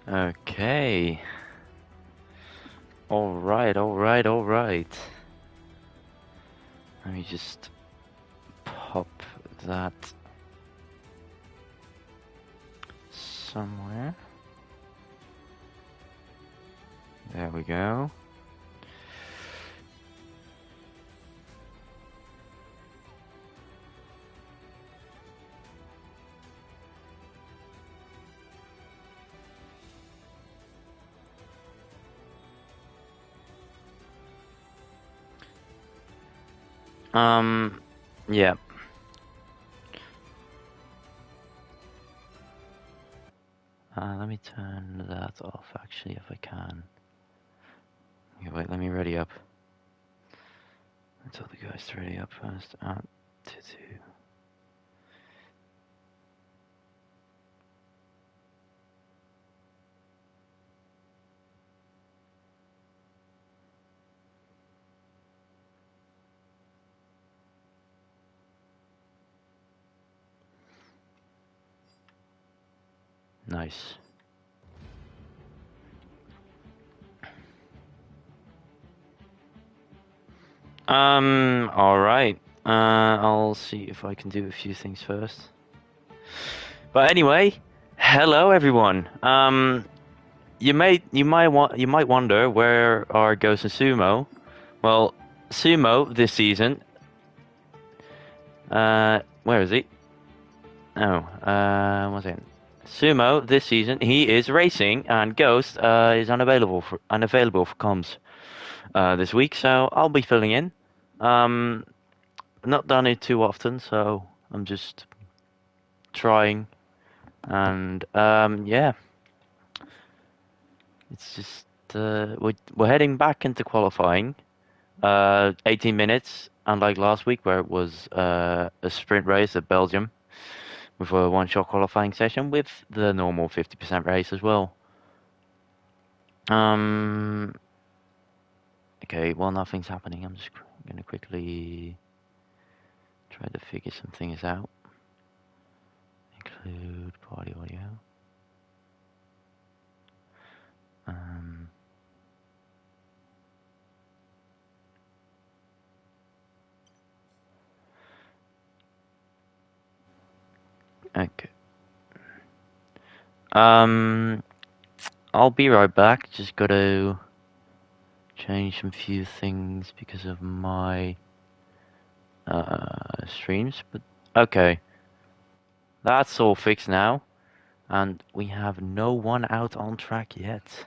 Okay. Alright. Let me just pop that somewhere. There we go. Yeah. Let me turn that off, actually, if I can. Okay, wait, let me ready up. I told the guys to ready up first. T2. Nice. Alright. I'll see if I can do a few things first. But anyway, hello everyone. You might wonder where are Ghost and Sumo. Well, Sumo this season. Where is he? Oh, one second. Sumo this season he is racing, and Ghost is unavailable for comms this week, so I'll be filling in. Not done it too often, so I'm just trying, and yeah, it's just we're heading back into qualifying. 18 minutes, unlike last week where it was a sprint race at Belgium with a one-shot qualifying session with the normal 50% race as well. Okay, well, nothing's happening. I'm just gonna quickly try to figure some things out. Include party audio. Okay. I'll be right back. Just gotta change some few things because of my streams, but okay. That's all fixed now. And we have no one out on track yet.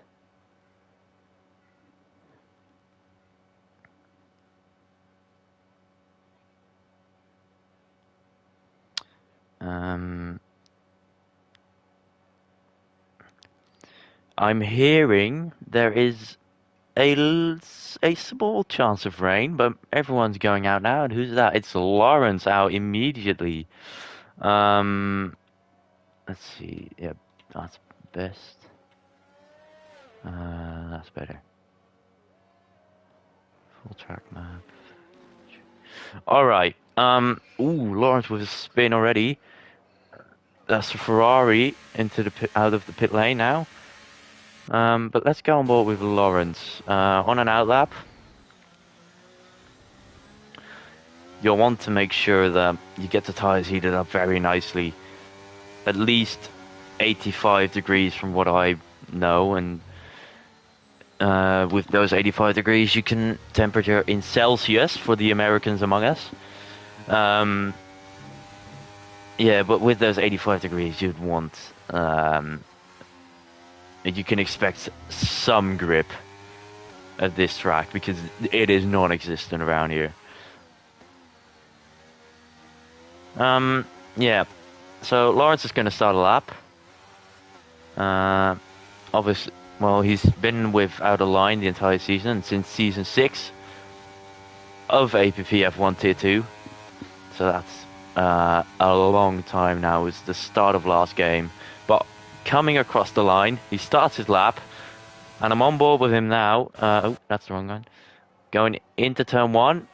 I'm hearing there is a small chance of rain, but everyone's going out now. And who's that? It's Lawrence out immediately. Let's see. Yep, that's best. That's better. Full track map. All right. Ooh, Lawrence with a spin already. That's a Ferrari into the out of the pit lane now. But let's go on board with Lawrence. On an out lap, you'll want to make sure that you get the tires heated up very nicely. At least 85 degrees from what I know, and with those 85 degrees you can temperature in Celsius for the Americans among us. Yeah, but with those 85 degrees you'd want you can expect some grip at this track because it is non-existent around here. Yeah, so Lawrence is going to start a lap. Obviously, well, he's been without a line the entire season since season 6 of APPF1 T2. So that's a long time now. It was the start of last game. But coming across the line, he starts his lap, and I'm on board with him now. Oh, that's the wrong one. Going into turn 1.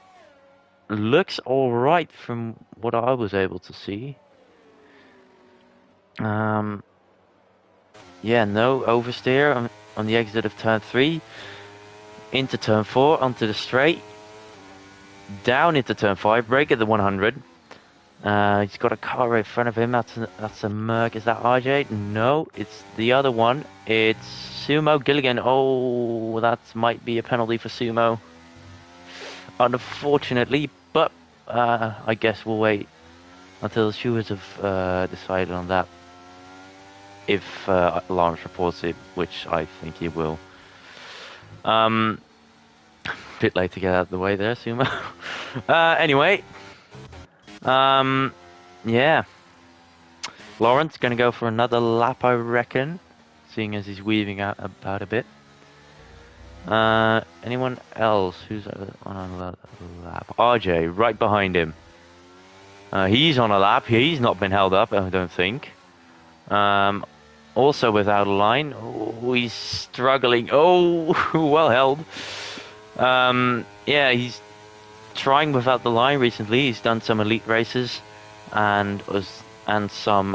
Looks alright from what I was able to see. Yeah, no oversteer on the exit of turn 3. Into turn 4, onto the straight. Down into turn 5, brake at the 100. He's got a car right in front of him. That's a Merc. Is that RJ? No, it's the other one. It's Sumo Gilligan. Oh, that might be a penalty for Sumo. Unfortunately, but I guess we'll wait until the stewards have decided on that. If Lawrence reports it, which I think he will. Bit late to get out of the way there, Sumo. Anyway, yeah. Lawrence going to go for another lap, I reckon, seeing as he's weaving out about a bit. Anyone else who's on a lap? RJ, right behind him. He's on a lap. He's not been held up, I don't think. Also without a line. Oh, he's struggling. Oh, well held. Yeah, he's trying without the line recently. He's done some elite races and some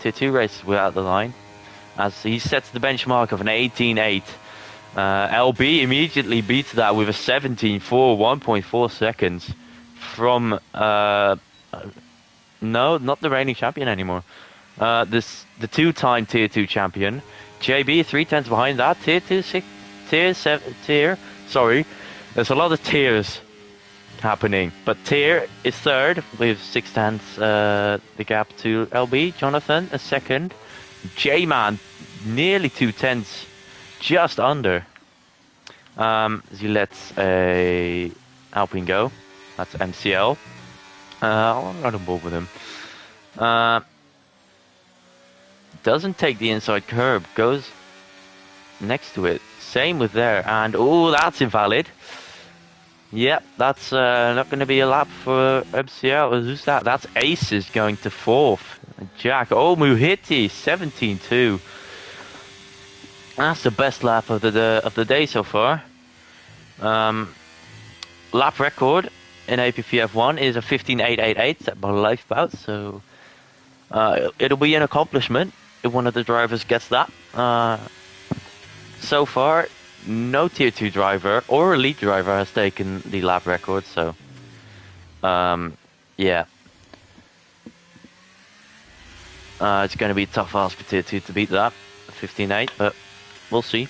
tier 2 races without the line, as he sets the benchmark of an 18.8. LB immediately beats that with a 17.4, 1.4 seconds from no, not the reigning champion anymore. The two-time tier 2 champion. JB 3/10 behind that. Sorry, there's a lot of tiers happening, but tier is third with 6/10 the gap to LB. Jonathan a second. J-Man nearly 2/10, just under. As he lets a Alpine go. That's MCL. I'll run on board with him. Doesn't take the inside curb, goes next to it. Same with there, and oh, that's invalid. Yep, that's not going to be a lap for MCL. Who's that? That's Aces going to 4th. Jack, oh, Muhiti, 17.2. That's the best lap of the day so far. Lap record in APPF1 is a 15.888 set by Lifebout, so it'll be an accomplishment if one of the drivers gets that. So far, no tier 2 driver or elite driver has taken the lap record, so yeah. It's going to be a tough ask for tier 2 to beat that, 15.8, but we'll see.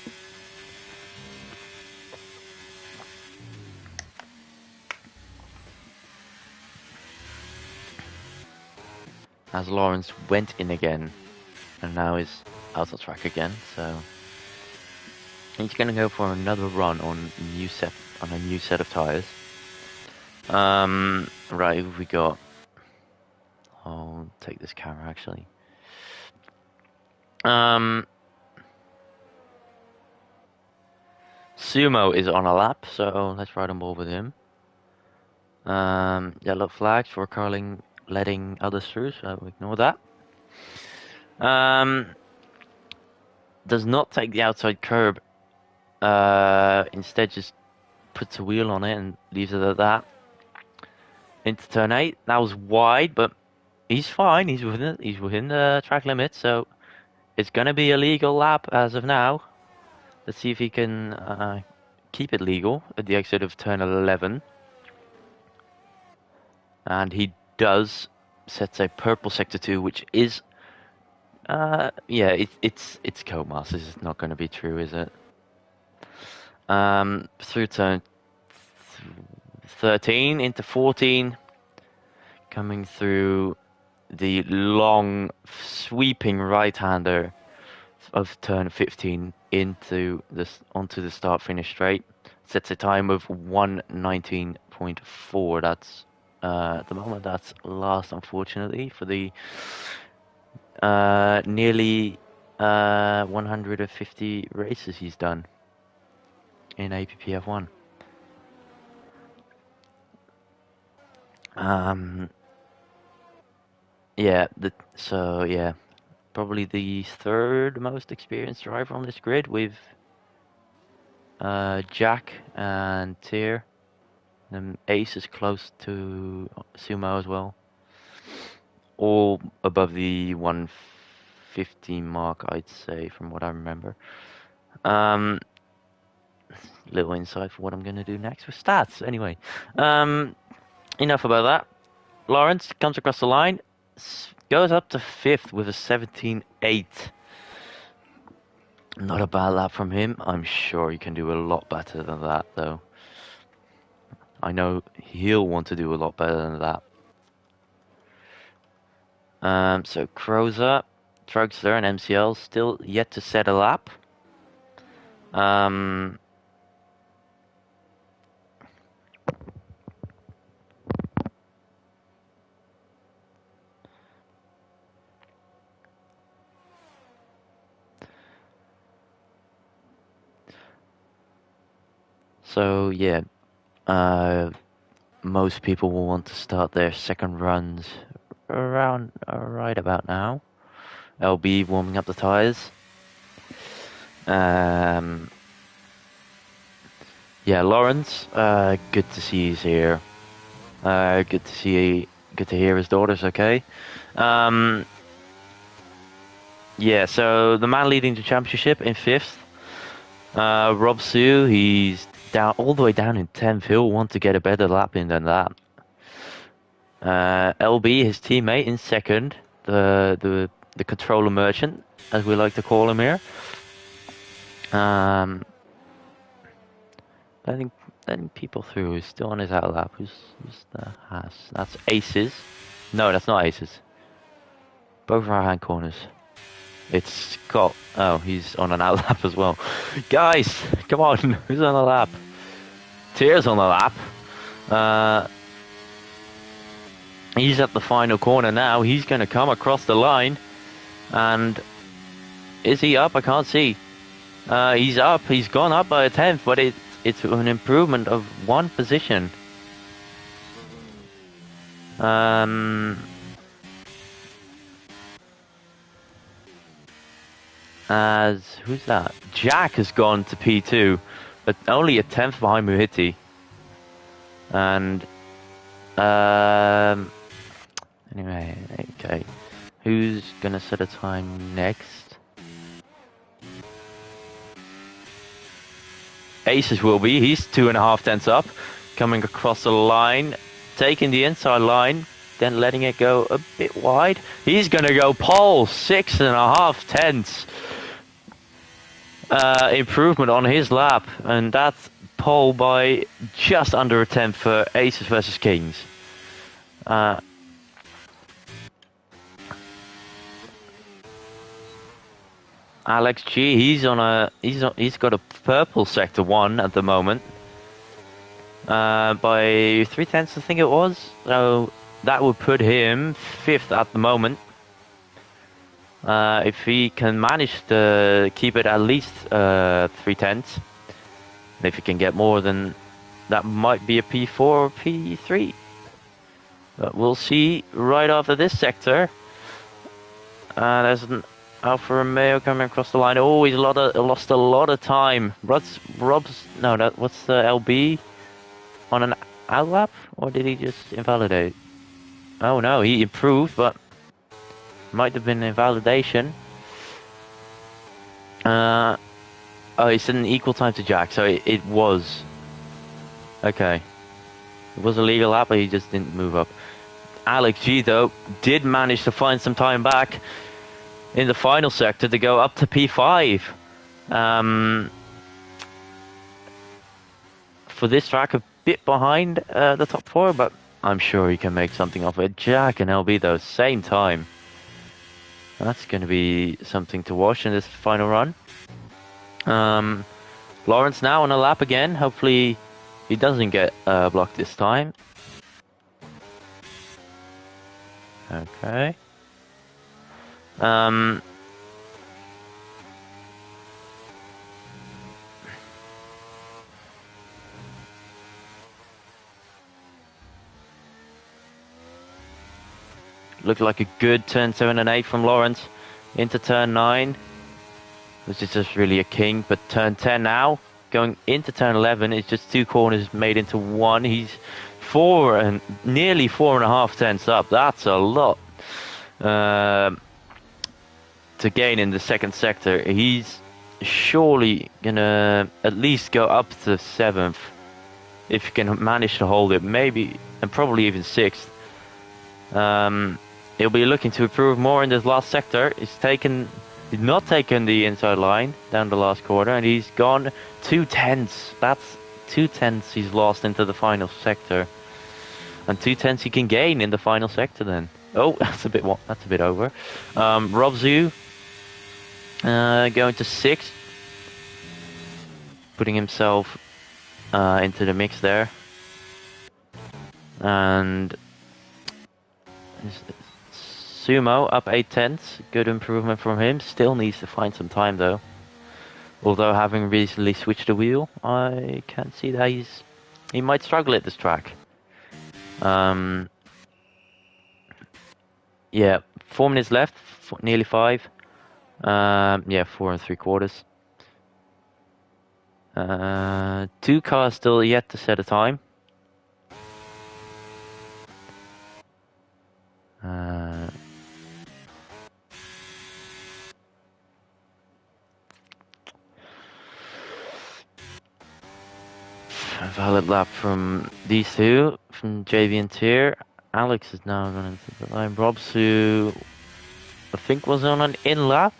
As Lawrence went in again and now is out of track again, so he's going to go for another run on a new set of tires. Right, who have we got? I'll take this camera actually. Sumo is on a lap, so let's ride on board with him. Yellow flags for Carling letting others through, so we'll ignore that. Does not take the outside curb. Instead just puts a wheel on it and leaves it at that. Into turn 8. That was wide, but he's fine. He's within the track limit, so it's gonna be a legal lap as of now. Let's see if he can keep it legal at the exit of turn 11. And he does. Sets a purple sector 2, which is yeah, it's Codemasters. It's not going to be true, is it? Through turn 13 into 14, coming through the long sweeping right-hander of turn 15 onto the start-finish straight. Sets a time of 1:19.4. That's at the moment that's last, unfortunately, for the nearly 150 races he's done in APPF1. Yeah, probably the third most experienced driver on this grid with Jack and Tyr. And Ace is close to Sumo as well. All above the 15 mark, I'd say, from what I remember. Little insight for what I'm going to do next with stats. Anyway, enough about that. Lawrence comes across the line, goes up to 5th with a 17.8. Not a bad lap from him. I'm sure he can do a lot better than that, though. I know he'll want to do a lot better than that. So Crozer, Drugster, and MCL still yet to set a lap. So yeah, most people will want to start their second runs around right about now. LB warming up the tires. Yeah, Lawrence, good to see he's here. Good to hear his daughter's okay. Yeah, so the man leading the championship in 5th, Rob Sue, he's down all the way down in 10th. He'll want to get a better lap in than that. LB, his teammate, in 2nd, the controller merchant, as we like to call him here. Letting people through. Who's still on his out lap? Who's the Haas? That's Aces. No, that's not Aces. Both right hand corners. It's Scott. Oh, he's on an out lap as well. Guys, come on. Who's on the lap? Tears on the lap. He's at the final corner now. He's going to come across the line. And is he up? I can't see. He's up. He's gone up by a 10th, but it's an improvement of 1 position. As who's that? Jack has gone to P2, but only a 10th behind Muhiti. And anyway, okay. Who's gonna set a time next? Aces will be. He's 2.5 tenths up, coming across the line, taking the inside line, then letting it go a bit wide. He's gonna go pole, 6.5 tenths. Improvement on his lap, and that's pole by just under a tenth for Aces versus Kings. Alex G, he's got a purple sector 1 at the moment. By 3 tenths, I think it was. So that would put him 5th at the moment. If he can manage to keep it at least 3 tenths, and if he can get more, then that might be a P4 or P3. But we'll see right after this sector. There's an Alfa Romeo coming across the line. Oh, he's lost a lot of time. What's the LB on an out lap, or did he just invalidate? Oh no, he improved, but might have been invalidation. Oh, it's an equal time to Jack, so it was. Okay. It was a legal lap, but he just didn't move up. Alex G, though, did manage to find some time back in the final sector to go up to P5. For this track, a bit behind the top 4, but I'm sure he can make something of it. Jack and LB, though, same time. That's going to be something to watch in this final run. Lawrence now on a lap again. Hopefully he doesn't get blocked this time. Okay. Looked like a good turn 7 and 8 from Lawrence into turn 9, which is just really a king. But turn 10 now, going into turn 11, it's just 2 corners made into 1. He's nearly 4.5 tenths up. That's a lot. To to gain in the second sector. He's surely gonna at least go up to 7th if he can manage to hold it, maybe, and probably even 6th. He'll be looking to improve more in this last sector. He's not taken the inside line down the last quarter, and he's gone 2/10. That's 2/10 he's lost into the final sector, and 2/10 he can gain in the final sector. Then, oh, that's a bit over. Robzu going to 6th, putting himself into the mix there, and Sumo up 8/10. Good improvement from him. Still needs to find some time though. Although having recently switched the wheel, I can see that he might struggle at this track. Yeah, 4 minutes left, nearly 5. Yeah, 4 3/4. 2 cars still yet to set a time. A valid lap from these two, from JV and Tier. Alex is now going into the line. Robs, who I think was on an in lap.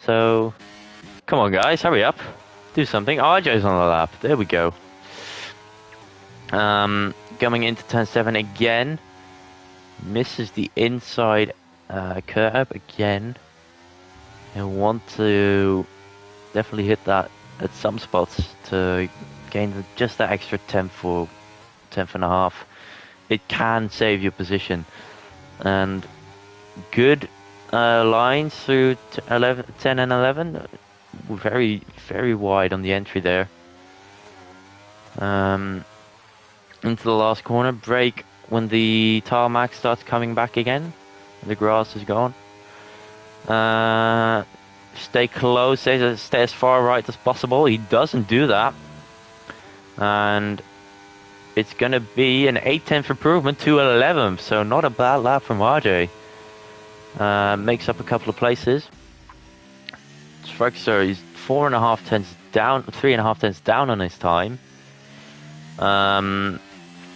So, come on guys, hurry up. Do something. RJ's on the lap. There we go. Coming into turn 7 again. Misses the inside curb again. He'll want to definitely hit that at some spots to gain just that extra 10th and a half. It can save your position. And good lines through 10 and 11. Very, very wide on the entry there. Into the last corner. Brake when the tarmac starts coming back again. The grass is gone. Stay close, stay as far right as possible. He doesn't do that. And it's going to be an 8/10 improvement to 11th. So not a bad lap from RJ. Makes up a couple of places. Struxer is 4.5 tenths down, 3.5 tenths down on his time.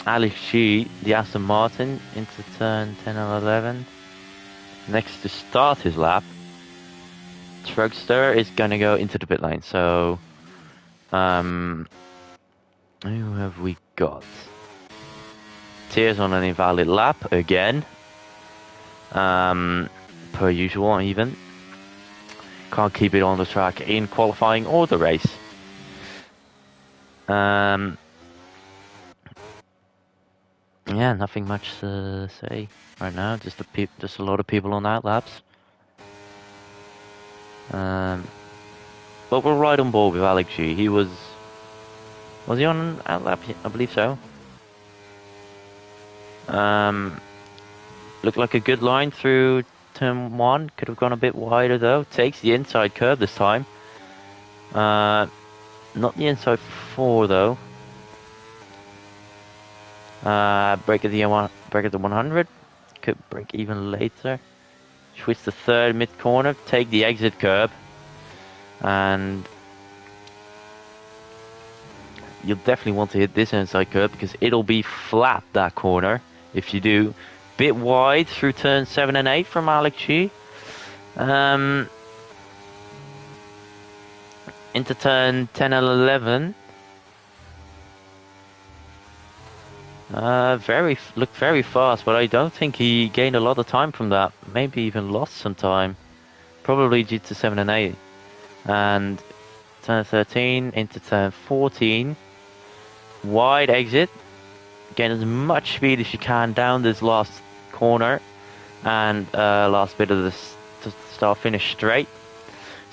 Alex G, the Aston Martin, into turn 10 and 11. Next to start his lap. Trugster is going to go into the pit lane. So, who have we got? Tears on an invalid lap again. Per usual, even. Can't keep it on the track in qualifying or the race. Yeah, nothing much to say right now. Just a lot of people on outlaps. But we're right on board with Alex G. He was he on an outlap? I believe so. Looked like a good line through turn 1. Could have gone a bit wider though. Takes the inside curve this time. Not the inside 4 though. Brake at the 100. Could brake even later. Switch to third mid corner. Take the exit curb. And you'll definitely want to hit this inside curb because it'll be flat that corner if you do. Bit wide through turn 7 and 8 from Alex G. Into turn 10 and 11. Looked very fast, but I don't think he gained a lot of time from that. Maybe even lost some time. Probably due to 7 and 8. And turn 13 into turn 14. Wide exit. Gain as much speed as you can down this last corner. And last bit of this to start finish straight.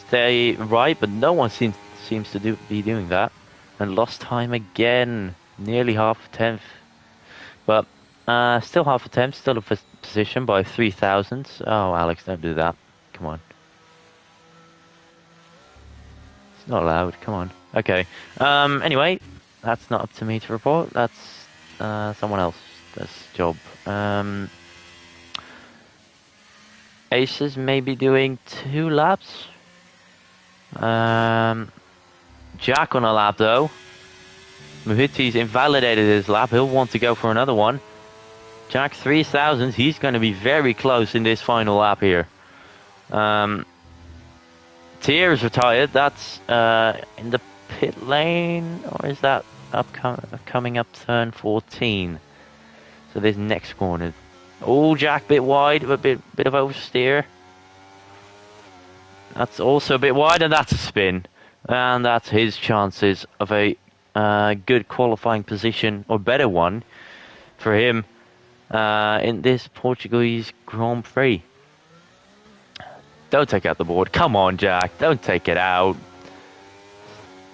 Stay right, but no one seems to be doing that. And lost time again. Nearly half a tenth. But still half a tenth, still a position by 3 thousandths. Oh, Alex, don't do that. Come on. It's not allowed. Come on. Okay. Anyway, that's not up to me to report. That's someone else's job. Aces maybe doing 2 laps. Jack on a lap though. Muhitti's invalidated his lap. He'll want to go for another one. Jack 3000. He's going to be very close in this final lap here. Tier is retired. That's in the pit lane, or is that coming up turn 14? So this next corner. Oh, Jack bit wide, a bit of oversteer. That's also a bit wide, and that's a spin. And that's his chances of a good qualifying position, or better one, for him in this Portuguese Grand Prix. Don't take out the board. Come on, Jack. Don't take it out.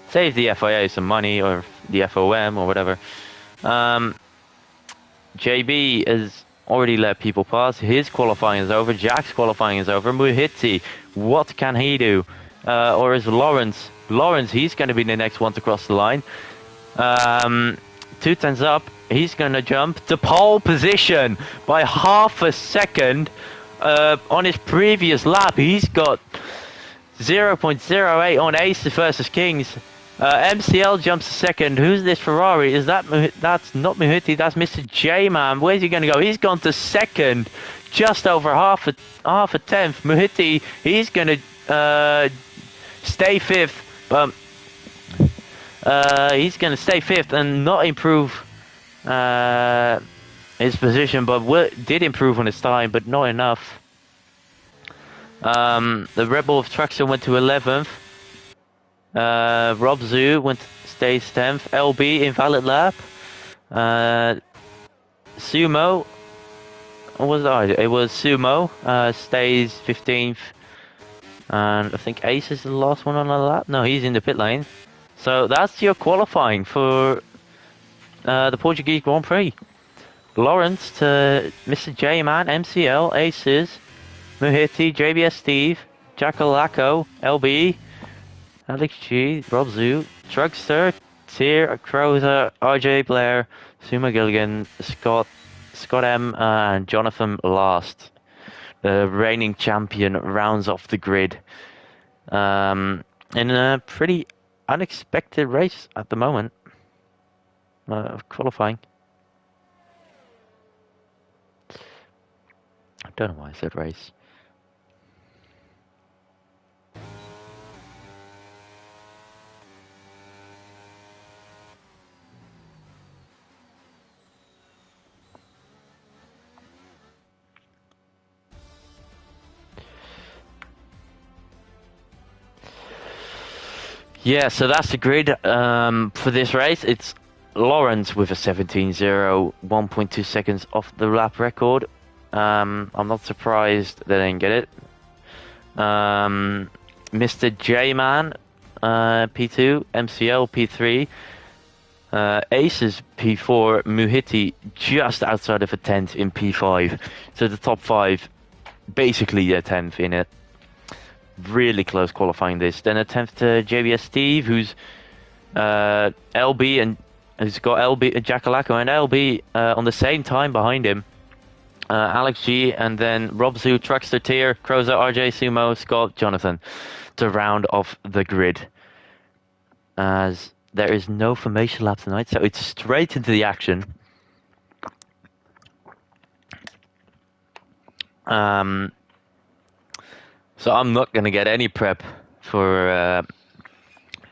Save the FIA some money, or the FOM, or whatever. JB has already let people pass. His qualifying is over. Jack's qualifying is over. Muhitti, what can he do? Or is Lawrence? Lawrence, he's going to be the next one to cross the line. 2 tenths up. He's going to jump to pole position by half a second. On his previous lap, he's got 0.08 on Aces versus Kings. MCL jumps to second. Who's this Ferrari? Is that's not Muhitti, that's Mr. J-Man. Where's he going to go? He's gone to second, just over half a tenth. Muhitti, he's going to stay fifth, but he's going to stay fifth and not improve his position, but did improve on his time, but not enough. The Red Bull of Truxton went to 11th. Rob Zoo stays 10th. LB invalid lap. Sumo, what was that? It was Sumo stays 15th, and I think Ace is the last one on the lap. No, he's in the pit lane. So that's your qualifying for the Portuguese Grand Prix. Lawrence to Mr. J-Man, MCL, Aces, Muhitti, JBS Steve, Jackalacco, LB, Alex G, Rob Zoo, Drugster, Tier, Crozer, RJ Blair, Sumo Gilligan, Scott M, and Jonathan last. The reigning champion rounds off the grid in a pretty unexpected race at the moment of qualifying. I don't know why I said race. Yeah, so that's the grid for this race. It's Lawrence with a 17.0, 1.2 seconds off the lap record. I'm not surprised they didn't get it. Mr. J-Man, P2, MCL, P3, Aces, P4, Muhitti just outside of a 10th in P5. So the top 5, basically a 10th in it. Really close qualifying this. Then a 10th to JBS Steve, who's LB, and who's got LB, Jackalacco and LB on the same time behind him. Alex G, and then Rob Zoo, Truckster, Tier, Croza, RJ, Sumo, Scott, Jonathan to round off the grid. As there is no formation lap tonight, so it's straight into the action. So I'm not going to get any prep for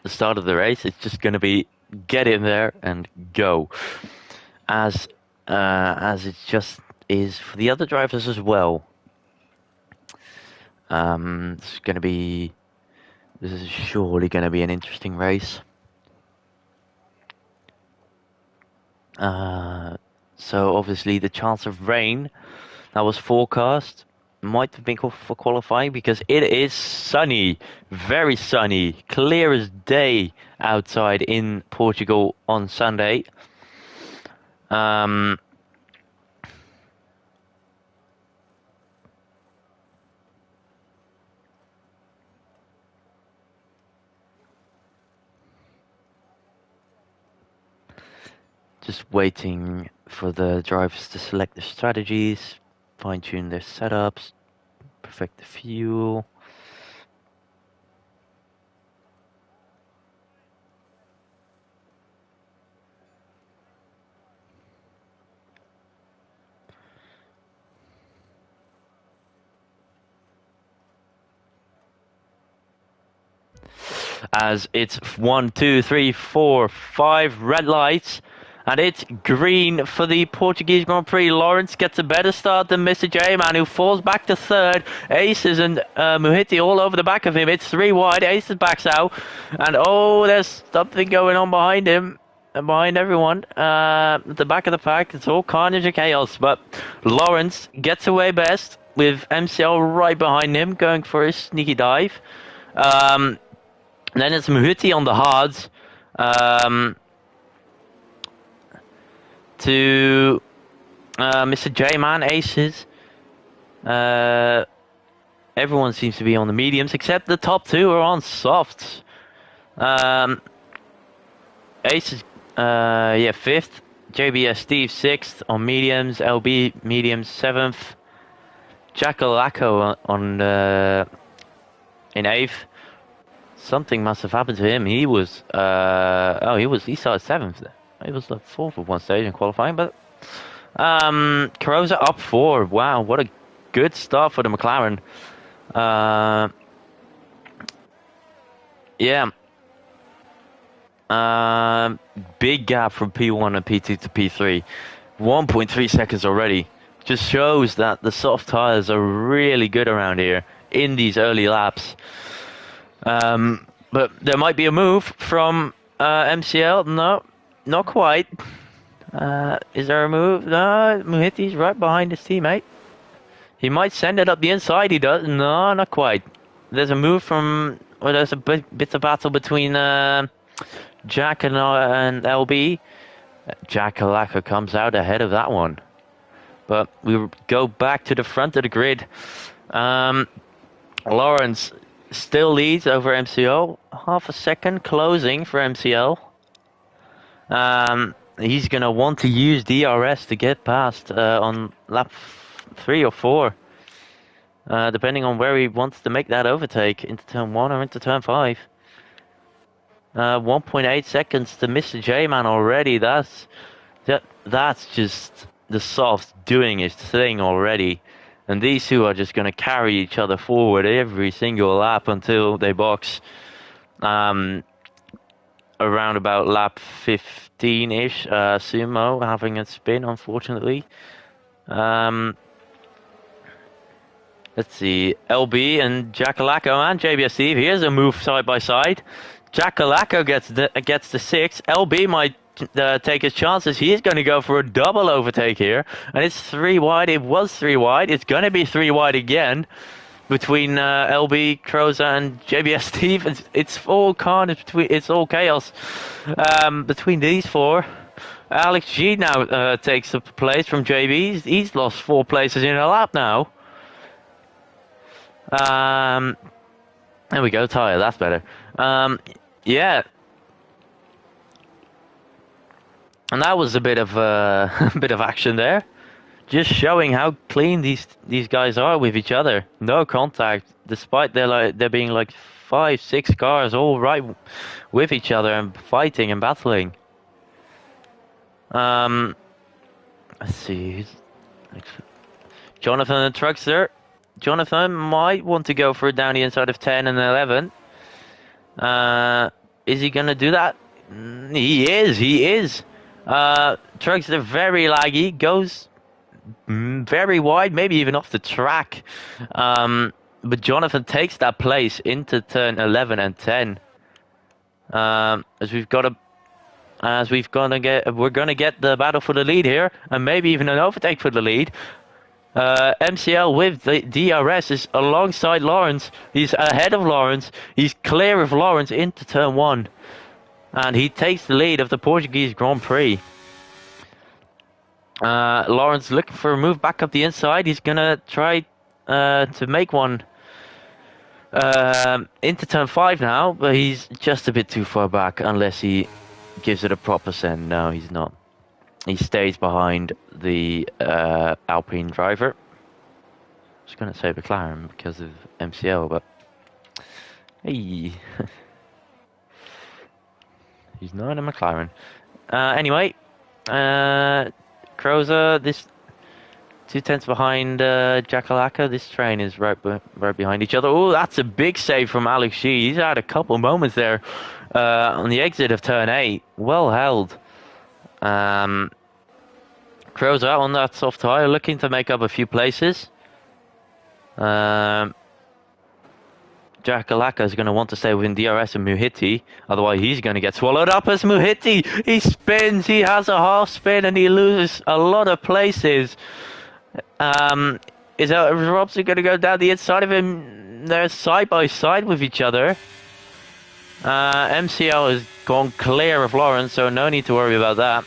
the start of the race. It's just going to be get in there and go, as it just is for the other drivers as well. This is surely going to be an interesting race. So obviously the chance of rain that was forecast might have been for qualifying, because it is sunny, very sunny, clear as day outside in Portugal on Sunday. Just waiting for the drivers to select their strategies, fine-tune their setups, Perfect the fuel. As it's 1, 2, 3, 4, 5 red lights, and it's green for the Portuguese Grand Prix. Lawrence gets a better start than Mr. J-Man, who falls back to third. Aces and Muhiti all over the back of him. It's 3 wide. Aces backs out, and oh, there's something going on behind him. And behind everyone, at the back of the pack, it's all carnage and chaos. But Lawrence gets away best with MCL right behind him, going for a sneaky dive. And then it's Muhiti on the hards to Mr. J-Man, aces. Everyone seems to be on the mediums, except the top two are on softs. Aces, yeah, 5th. JBS Steve 6th on mediums. LB mediums 7th. Jackalacco on in 8th. Something must have happened to him. He was he started 7th. He was like 4th at one stage in qualifying, but Carosa up 4. Wow, what a good start for the McLaren. Yeah. Big gap from P1 and P2 to P3. 1.3 seconds already. Just shows that the soft tires are really good around here in these early laps. But there might be a move from MCL. No, not quite. Is there a move? No, Muhiti's right behind his teammate. He might send it up the inside. He does. No, not quite. There's a move from. Well, there's a bit of battle between Jack and LB. Jack Kalaka comes out ahead of that one. But we go back to the front of the grid. Lawrence still leads over MCL. Half a second closing for MCL. He's going to want to use DRS to get past on lap 3 or 4. Depending on where he wants to make that overtake, into turn 1 or into turn 5. 1.8 seconds to Mr. J-Man already. That's just the soft doing his thing already. And these two are just going to carry each other forward every single lap until they box around about lap 15-ish. Sumo having a spin, unfortunately. Let's see. LB and Jackalacco and JBS Steve. Here's a move side by side. Jackalacco gets the 6. LB might take his chances. He's going to go for a double overtake here. And it's 3 wide. It was 3 wide. It's going to be 3 wide again between LB, Croza, and JBS Steve. It's all carnage. It's all chaos between these 4. Alex G now takes the place from JB. He's lost 4 places in a lap now. There we go, tire. That's better. Yeah. And that was a bit of action there, just showing how clean these guys are with each other. No contact, despite there being like 5-6 cars all right with each other and fighting and battling. Let's see, Jonathan and Truckster. Jonathan might want to go for it down the inside of 10 and 11. Is he going to do that? He is. Truckster very laggy, goes very wide, maybe even off the track. But Jonathan takes that place into turn 11 and 10. We're gonna get the battle for the lead here, and maybe even an overtake for the lead. MCL with the DRS is alongside Lawrence. He's ahead of Lawrence. He's clear of Lawrence into turn 1. And he takes the lead of the Portuguese Grand Prix. Lawrence looking for a move back up the inside. He's going to try to make one into turn 5 now. But he's just a bit too far back unless he gives it a proper send. No, he's not. He stays behind the Alpine driver. was going to say McLaren because of MCL, but hey, he's not a McLaren. Anyway, Crozer, this 2/10 behind Jakalaka. This train is right behind each other. Oh, that's a big save from Alex G. He's had a couple moments there on the exit of turn 8. Well held. Crozer out on that soft tyre, looking to make up a few places. Jakalaka is going to want to stay within DRS and Muhiti, otherwise he's going to get swallowed up as Muhiti. He spins, he has a half spin, and he loses a lot of places. Is Robson going to go down the inside of him? They're side by side with each other. MCL has gone clear of Lawrence, so no need to worry about that.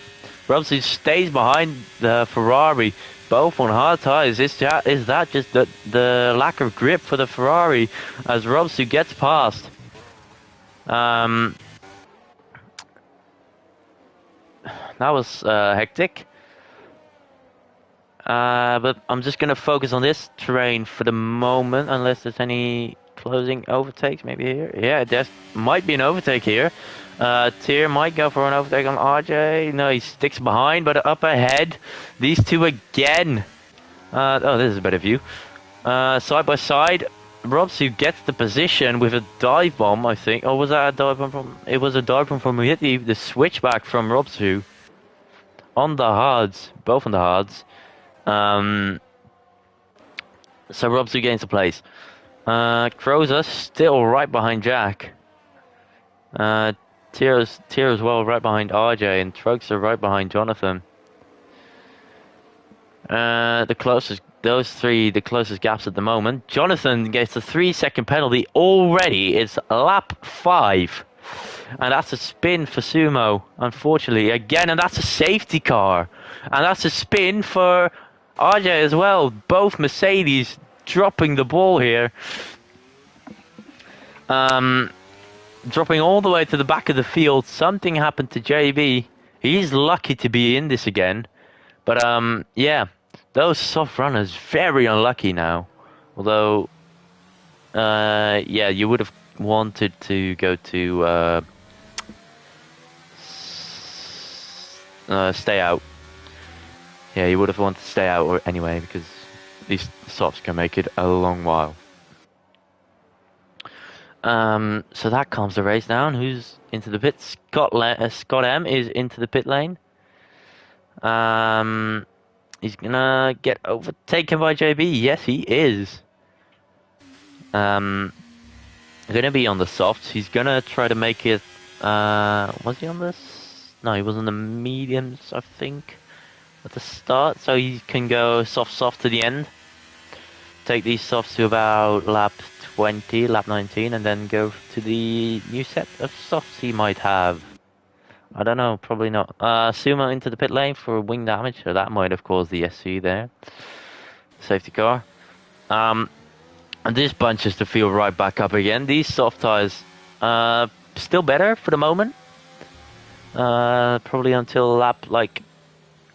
Robson stays behind the Ferrari, both on hard tyres. Is that just the lack of grip for the Ferrari as Robson gets past? That was hectic. But I'm just going to focus on this terrain for the moment, unless there's any closing overtakes maybe here. Yeah, there might be an overtake here. Tier might go for an overtake on RJ. No, he sticks behind, but up ahead, these two again. Oh, this is a better view. Side by side, Robsu gets the position with a dive bomb, I think. Or was that a dive bomb from... It was a dive bomb from Muhiti, the switchback from Robsu. On the hards, both on the hards. So Robsu gains the place. Crozer still right behind Jack. Tier as well right behind RJ, and Trugs are right behind Jonathan. The closest gaps at the moment. Jonathan gets a 3-second penalty already. It's lap 5. And that's a spin for Sumo, unfortunately. Again, and that's a safety car. And that's a spin for RJ as well. Both Mercedes dropping the ball here. Dropping all the way to the back of the field. Something happened to JB. He's lucky to be in this again. But, yeah. Those soft runners, very unlucky now. Although, yeah, you would have wanted to go to stay out. Yeah, you would have wanted to stay out anyway, because these softs can make it a long while. So that calms the race down. Who's into the pit? Scott M is into the pit lane. He's gonna get overtaken by JB. Yes, he is. Gonna be on the softs. He's gonna try to make it. Was he on this? No, he was on the mediums, I think, at the start. So he can go soft to the end. Take these softs to about lap 20, lap 19, and then go to the new set of softs he might have. I don't know, probably not. Sumo into the pit lane for wing damage, so that might have caused the SC there. Safety car. And this bunch is to feel right back up again. These soft tyres, still better for the moment. Probably until lap like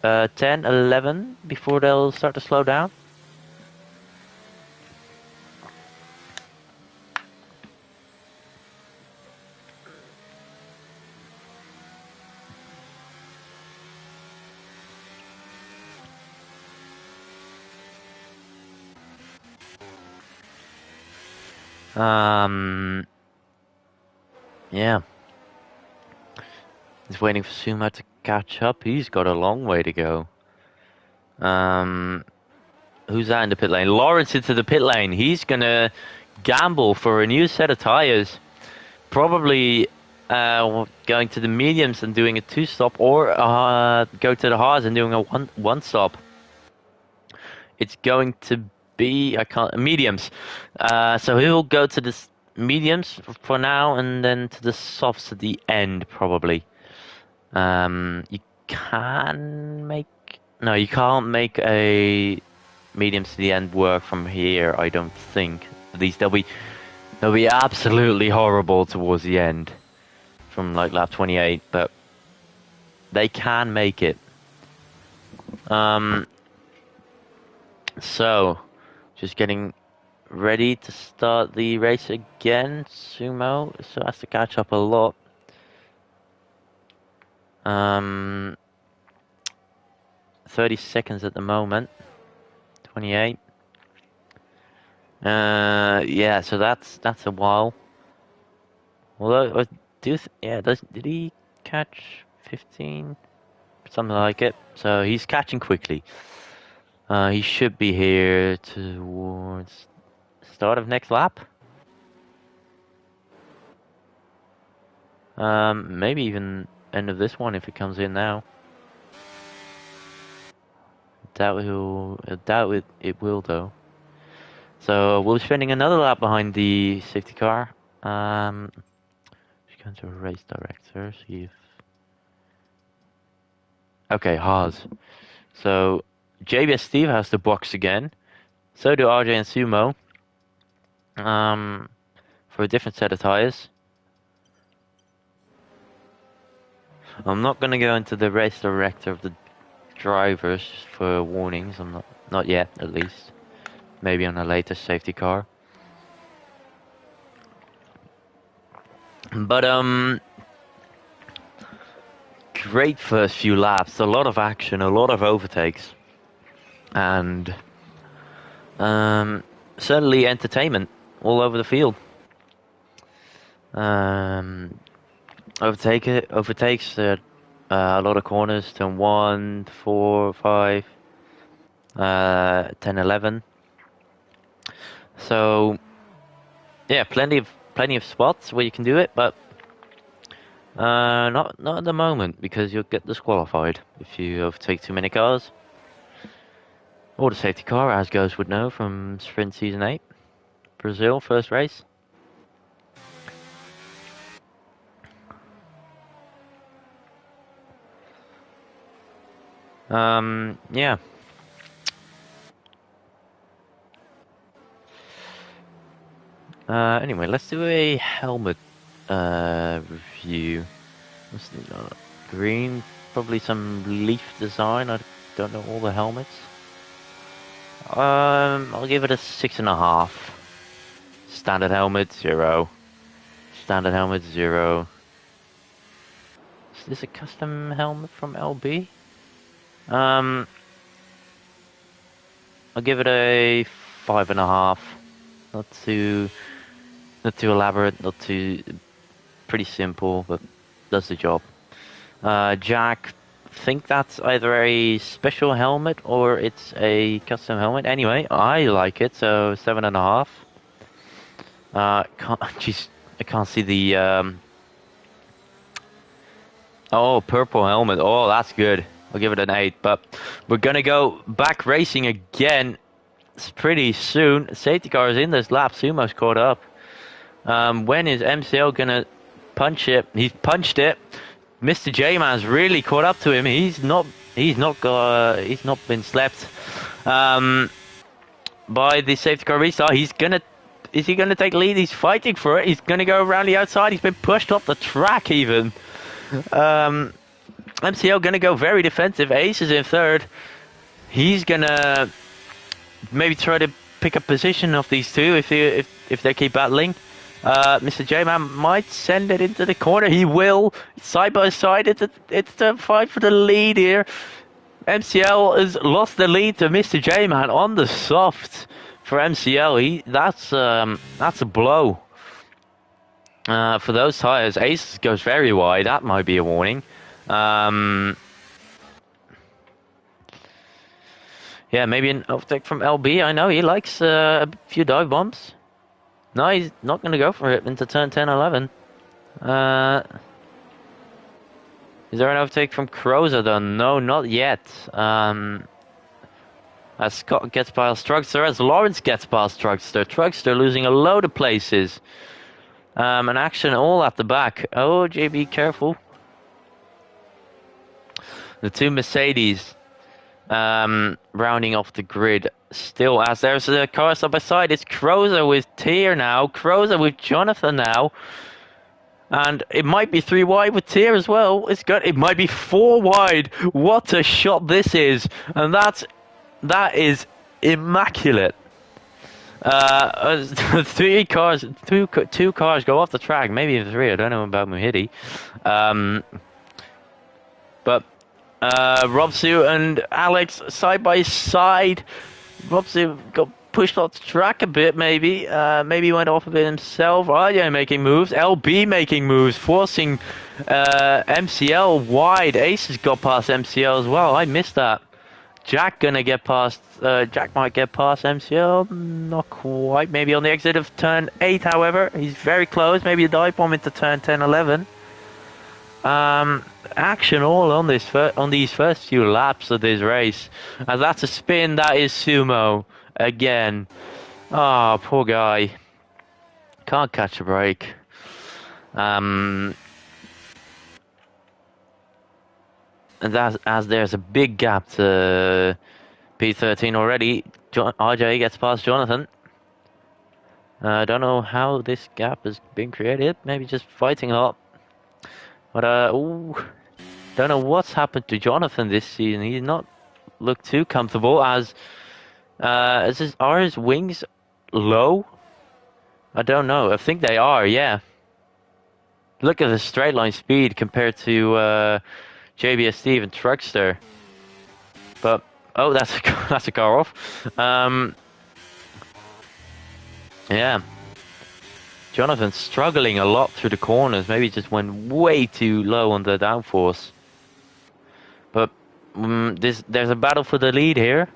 10, 11 before they'll start to slow down. Yeah. He's waiting for Sumo to catch up. He's got a long way to go. Who's that in the pit lane? Lawrence into the pit lane. He's gonna gamble for a new set of tires. Probably going to the mediums and doing a 2-stop, or go to the hards and doing a one stop. It's going to be mediums. So he'll go to the mediums for now, and then to the softs at the end probably. You can't make a mediums to the end work from here, I don't think. At least they'll be absolutely horrible towards the end from like lap 28, but they can make it. So Just getting ready to start the race again. Sumo so has to catch up a lot. 30 seconds at the moment. 28. Yeah, so that's a while. Although did he catch 15? Something like it. So he's catching quickly. He should be here towards start of next lap. Maybe even end of this one if it comes in now. Doubt it will though. So we'll be spending another lap behind the safety car. Just go to a race director, see if. Okay, Haas. So JBS Steve has the box again. So do RJ and Sumo. For a different set of tires. I'm not gonna go into the race director of the drivers for warnings. I'm not yet, at least. Maybe on a later safety car. But great first few laps. A lot of action, a lot of overtakes, and certainly entertainment all over the field. Overtakes a lot of corners. Turn 1, 4, 5, 10, 11. So yeah, plenty of spots where you can do it, but not at the moment because you'll get disqualified if you overtake too many cars. Or the safety car, as Ghost would know from Sprint Season 8. Brazil, first race. Yeah. Anyway, let's do a helmet review. Green, probably some leaf design. I don't know all the helmets. I'll give it a 6.5. Standard helmet 0. Standard helmet 0. Is this a custom helmet from LB? I'll give it a 5.5. Not too elaborate, not too pretty simple, but does the job. Jack, think that's either a special helmet or it's a custom helmet. Anyway, I like it, so 7.5. I can't see the oh, purple helmet. Oh, that's good. I'll give it an 8. But we're gonna go back racing again. It's pretty soon. Safety car is in this lap. Sumo's caught up. When is MCL gonna punch it? He's punched it. Mr. J-Man's really caught up to him. He's not been slept by the safety car restart. Is he gonna take lead? He's fighting for it. He's gonna go around the outside. He's been pushed off the track even. MCL gonna go very defensive. Ace is in third. He's gonna maybe try to pick up position of these two if they keep battling. Mr. J-Man might send it into the corner. He will. Side by side. It's a fight for the lead here. MCL has lost the lead to Mr. J-Man on the soft for MCL. That's a blow. For those tires, Ace goes very wide. That might be a warning. Yeah, maybe an overtake from LB. I know he likes a few dive bombs. No, he's not going to go for it into turn 10, 11. Is there an overtake from Crozer though? No, not yet. As Scott gets past Trugster, as Lawrence gets past Trugster. Trugster losing a load of places. And action all at the back. Oh, JB, careful. The two Mercedes rounding off the grid. Still, as there's a car side by side, it's Crozer with Tier now. Crozer with Jonathan now. And it might be 3 wide with Tier as well. It might be 4 wide. What a shot this is. And that is immaculate Three cars, two cars go off the track, maybe even three. I don't know about Muhidi. But Robsu and Alex side by side. Robsu got pushed off the track a bit, maybe. Maybe went off a bit himself. RJ making moves. LB making moves, forcing MCL wide. Aces got past MCL as well. I missed that. Jack gonna get past. Jack might get past MCL. Not quite. Maybe on the exit of turn 8, however. He's very close. Maybe a dive bomb into turn 10, 11. Action all on these first few laps of this race. And that's a spin. That is Sumo again. Oh, poor guy. Can't catch a break. And as there's a big gap to P13 already, RJ gets past Jonathan. I don't know how this gap has been created. Maybe just fighting a lot. But don't know what's happened to Jonathan this season. He's not looked too comfortable. Are his wings low? I don't know. I think they are. Yeah. Look at the straight line speed compared to JBS Steve and Truckster. But oh, that's a car off. Yeah. Jonathan's struggling a lot through the corners. Maybe just went way too low on the downforce. But there's a battle for the lead here,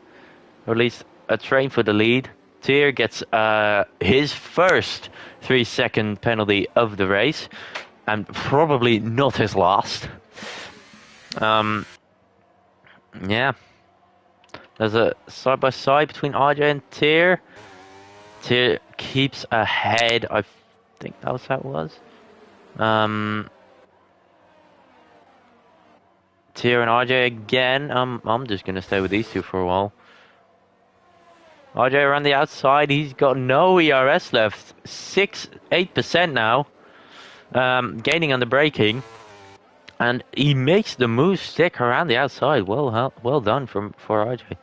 or at least a train for the lead. Tier gets his first 3-second penalty of the race, and probably not his last. Yeah. There's a side by side between RJ and Tier. Tier keeps ahead. I think that was how it was. Tier and RJ again. I'm just gonna stay with these two for a while. RJ around the outside. He's got no ERS left. 8% now. Gaining on the braking, and he makes the move stick around the outside. Well done for RJ.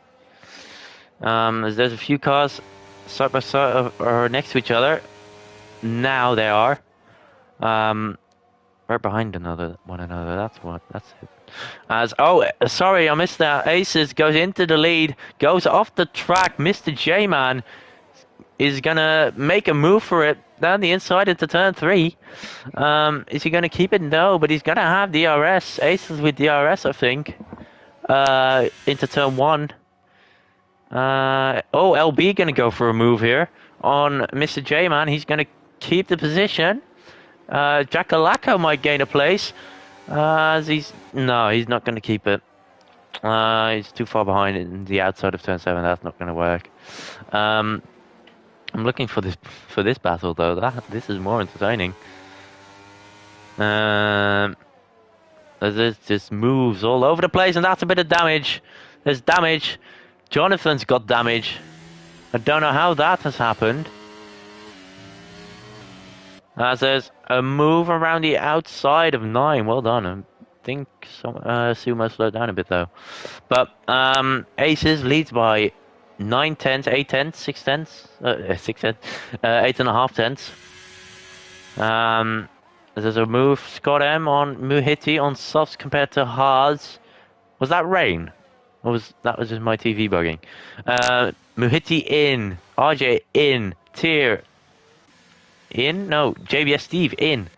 There's a few cars side by side or next to each other. Now they are. Right behind one another. That's it. Sorry, I missed that. Aces goes into the lead, goes off the track. Mr. J-Man is gonna make a move for it down the inside into turn 3. Is he gonna keep it? No, but he's gonna have DRS. Aces with DRS, I think. Into turn 1. LB gonna go for a move here on Mr. J-Man. He's gonna keep the position. Jackalacco might gain a place. He's not gonna keep it. He's too far behind in the outside of turn 7. That's not gonna work. I'm looking for this battle though. This is more entertaining. There's just moves all over the place, and that's a bit of damage. There's damage. Jonathan's got damage. I don't know how that has happened. As there's a move around the outside of 9. Well done. I think Sumo slowed down a bit though. But Aces leads by 9 tenths, 8 tenths, 6 tenths, 6 tenths, 8.5 tenths. There's a move, Scott M on Muhiti on softs compared to hards. Was that rain? Or that was just my TV bugging? Muhiti in, RJ in, Tier in? No, JBS Steve in.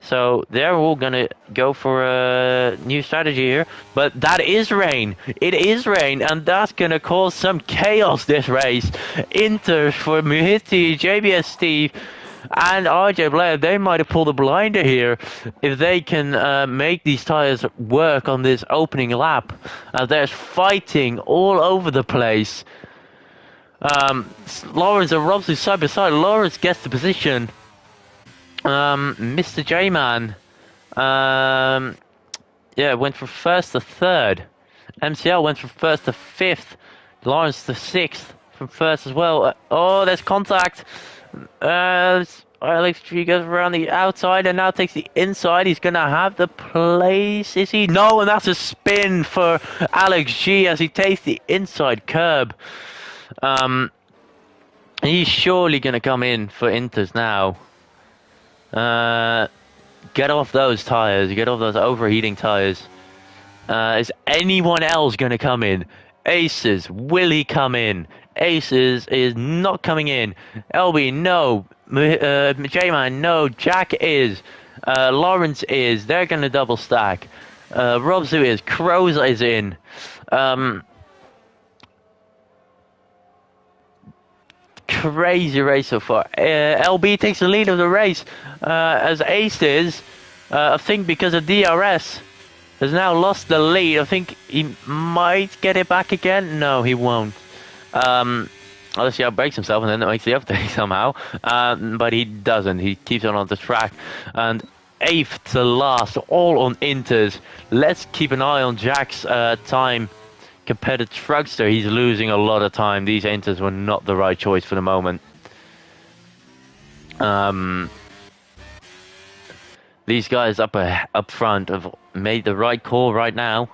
So they're all gonna go for a new strategy here, but that is rain. It is rain, and that's gonna cause some chaos this race. Inter for Muhiti, JBS Steve, and RJ Blair. They might have pulled a blinder here if they can make these tires work on this opening lap. There's fighting all over the place. Lawrence and Robson side by side. Lawrence gets the position. Mr. J-Man, went from 1st to 3rd. MCL went from 1st to 5th. Lawrence to 6th from 1st as well. There's contact. Alex G goes around the outside and now takes the inside. He's gonna have the place, is he? No, and that's a spin for Alex G as he takes the inside curb. He's surely going to come in for Inters now. Get off those tires. Get off those overheating tires. Is anyone else going to come in? Aces, will he come in? Aces is not coming in. LB, no. J-Man, no. Jack is. Lawrence is. They're going to double stack. Robzu is. Crows is in. Crazy race so far. LB takes the lead of the race as Aces, I think because of DRS, has now lost the lead. I think he might get it back again. No, he won't. Unless he outbrakes himself and then makes the update somehow. But he doesn't. He keeps on the track. And 8th to last, all on Inters. Let's keep an eye on Jack's time compared to Truckster. He's losing a lot of time. These Inters were not the right choice for the moment. These guys up front have made the right call right now,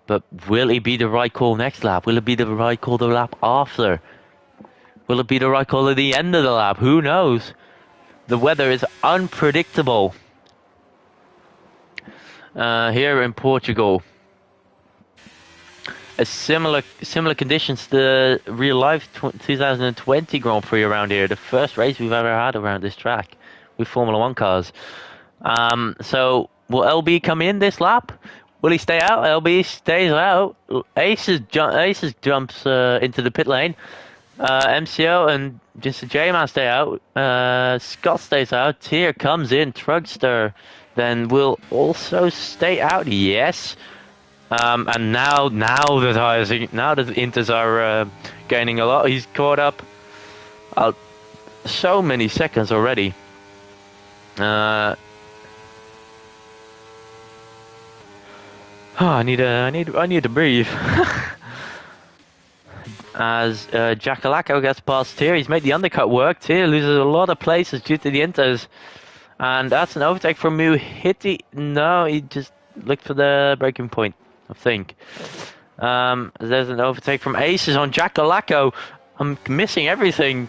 but will it be the right call next lap? Will it be the right call the lap after? Will it be the right call at the end of the lap? Who knows? The weather is unpredictable here in Portugal. A similar conditions to the real life 2020 Grand Prix around here. The first race we've ever had around this track with Formula 1 cars. So will LB come in this lap? Will he stay out? LB stays out. Aces jumps into the pit lane. MCO and just a J-Man stay out. Scott stays out. Here comes in Trugster. Then will also stay out. Yes. And now the tires, now the Inters are gaining a lot. He's caught up so many seconds already. I need to breathe. As Jackalacco gets past here, he's made the undercut work. Here loses a lot of places due to the Inters, and that's an overtake from Muhiti. No, he just looked for the braking point, I think. There's an overtake from Aces on Jackalacco. I'm missing everything.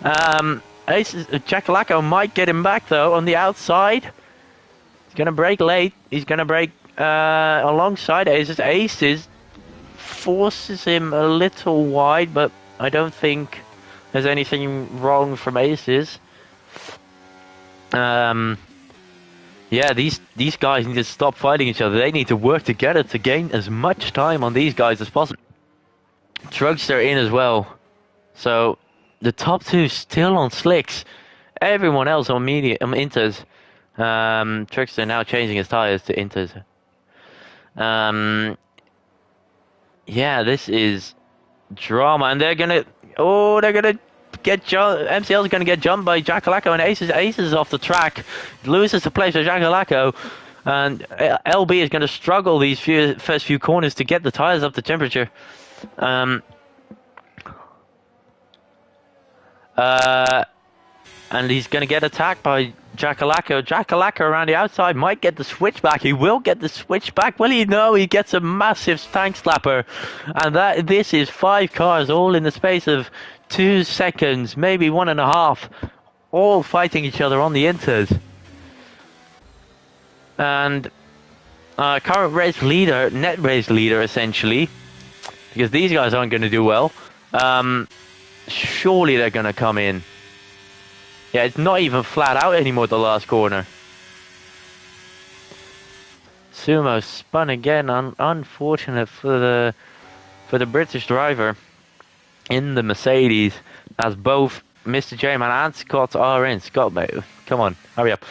Jackalacco might get him back though on the outside. He's gonna brake late. He's gonna brake alongside Aces. Aces forces him a little wide, but I don't think there's anything wrong from Aces. Yeah, these guys need to stop fighting each other. They need to work together to gain as much time on these guys as possible. Trugster in as well. So the top two still on slicks. Everyone else on Inters. Trugster now changing his tires to Inters. Yeah, this is drama, and they're gonna get jumped. MCL's gonna get jumped by Jackalacco, and Aces is off the track, loses the place for Jackalacco, and LB is gonna struggle these first few corners to get the tires up to temperature. And he's gonna get attacked by Jackalacco. Jackalacco around the outside might get the switchback. He will get the switchback. Will he? No, he gets a massive tank slapper. And this is 5 cars all in the space of 2 seconds, maybe 1.5, all fighting each other on the Inters. And current race leader, net race leader essentially, because these guys aren't going to do well. Surely they're going to come in. Yeah, it's not even flat out anymore at the last corner. Sumo spun again. Unfortunate for the British driver in the Mercedes, as both Mr. J-Man and Scott are in. Scott, mate, come on, hurry up.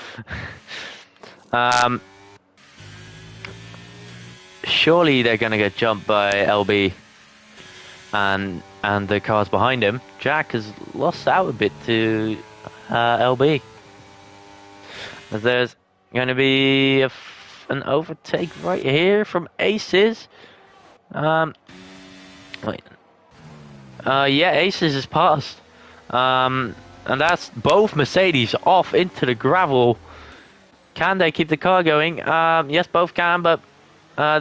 Surely they're gonna get jumped by LB and the cars behind him. Jack has lost out a bit to LB. There's going to be an overtake right here from Aces. Wait. Yeah, Aces is passed. And that's both Mercedes off into the gravel. Can they keep the car going? Yes, both can, but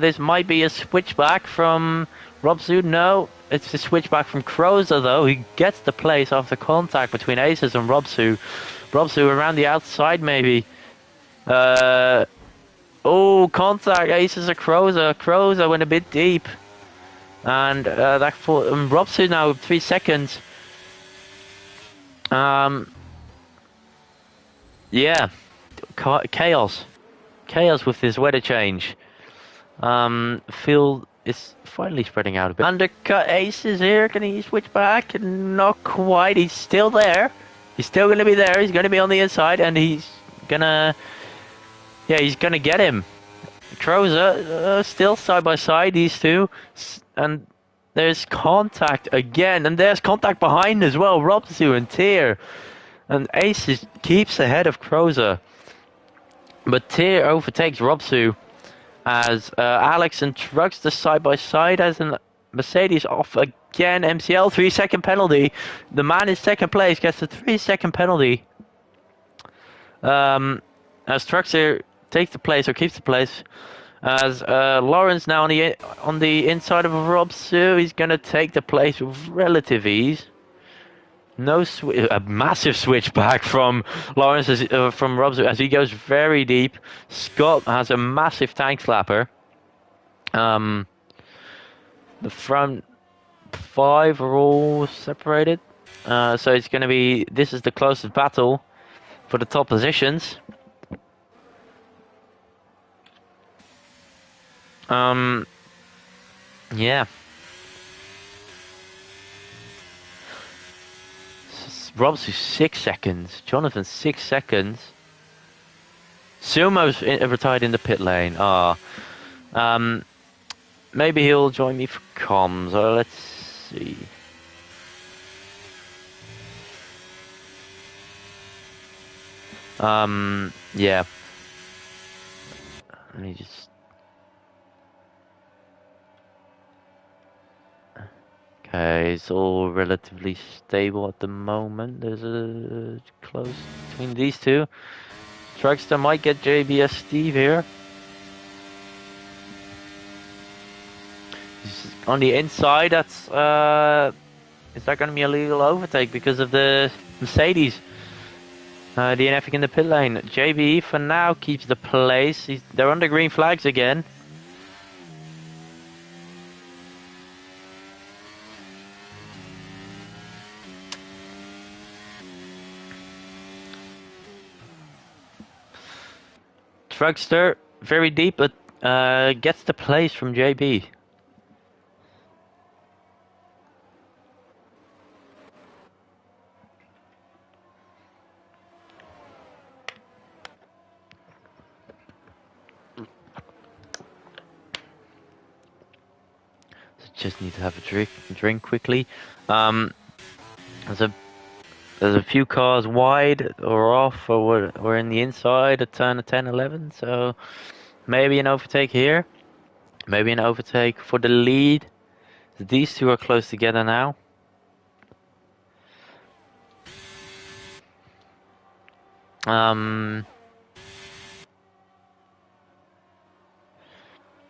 this might be a switchback from Robsu, no. It's the switchback from Crozer, though. He gets the place after contact between Aces and Robsu. Robsu around the outside, maybe. Oh, contact. Aces are Crozer. Crozer went a bit deep. And that for Robsu now 3 seconds. Yeah. Chaos. Chaos with this weather change. Field is finally spreading out a bit. Undercut Aces here. Can he switch back? Not quite. He's still there. He's still going to be there. He's going to be on the inside, and he's gonna. Yeah, he's gonna get him. Crozer still side by side. These two, and there's contact again, and there's contact behind as well. Robsu and Tier, and Aces keeps ahead of Crozer, but Tier overtakes Robsu. As Alex and Truckster side by side as a Mercedes off again. MCL 3-second penalty. The man in second place gets a 3-second penalty. As Truckster takes the place or keeps the place. As Lawrence now on the inside of Robsu, he's gonna take the place with relative ease. No a massive switchback from Lawrence from Robsu as he goes very deep. Scott has a massive tank slapper. The front 5 are all separated, so it's going to be. This is the closest battle for the top positions. Yeah. Rob's 6 seconds. Jonathan 6 seconds. Sumo's retired in the pit lane. Maybe he'll join me for comms. Let's see. Yeah. Let me just. Okay, it's all relatively stable at the moment. There's a close between these two. Truckster might get JBS Steve here. He's on the inside, that's is that going to be a legal overtake because of the Mercedes? DNFing in the pit lane. JBE for now keeps the place. They're under green flags again. Truckster, very deep, but gets the place from JB. Just need to have a drink quickly. There's a few cars wide or off, or we're in the inside at turn of 10, 11. So maybe an overtake here. Maybe an overtake for the lead. These two are close together now.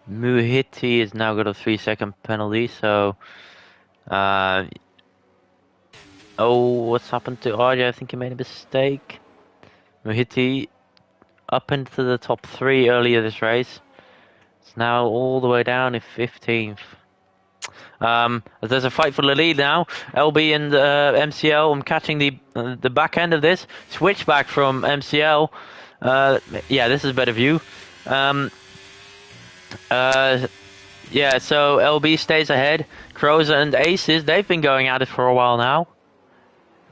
Muhiti has now got a 3-second penalty, so what's happened to RJ? I think he made a mistake. Muhiti up into the top 3 earlier this race. It's now all the way down in 15th. There's a fight for the lead now. LB and MCL. I'm catching the back end of this. Switchback from MCL. Yeah, this is a better view. Yeah, so LB stays ahead. Crozer and Aces, they've been going at it for a while now.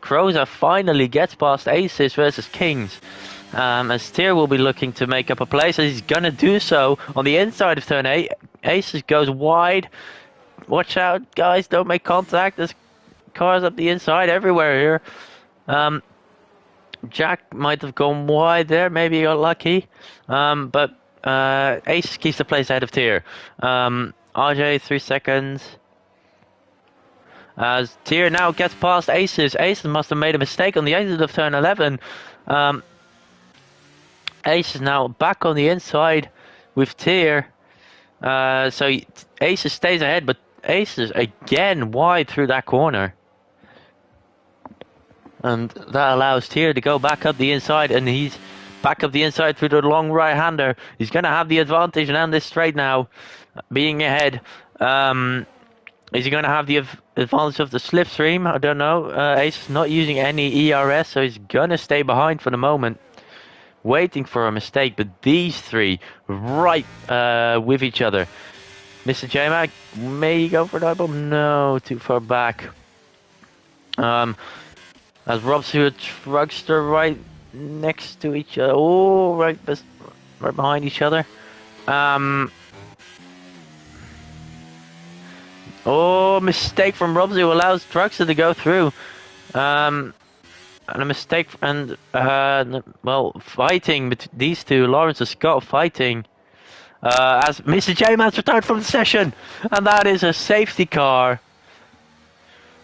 Crozer finally gets past Aces versus Kings. As Tier will be looking to make up a place, and he's gonna do so on the inside of turn 8. Aces goes wide. Watch out, guys, don't make contact. There's cars up the inside everywhere here. Jack might have gone wide there, maybe he got lucky. But Ace keeps the place ahead of Tier. RJ 3 seconds. As Tier now gets past Aces. Aces must have made a mistake on the exit of turn 11. Ace is now back on the inside with Tier. So Aces stays ahead, but Aces again wide through that corner. And that allows Tier to go back up the inside, and he's back up the inside through the long right-hander. He's going to have the advantage and this straight now, being ahead. Is he going to have the advantage of the slipstream? I don't know. Ace is not using any ERS, so he's going to stay behind for the moment, waiting for a mistake. But these three right with each other. Mr. J-Mac, may go for an eyeball? No, too far back. As Rob's to a Drugster right next to each other. Oh, right behind each other. Oh, mistake from Robs who allows Drugster to go through. And a mistake, and well, fighting these two, Lawrence and Scott fighting. As Mr. J-Man's retired from the session, and that is a safety car.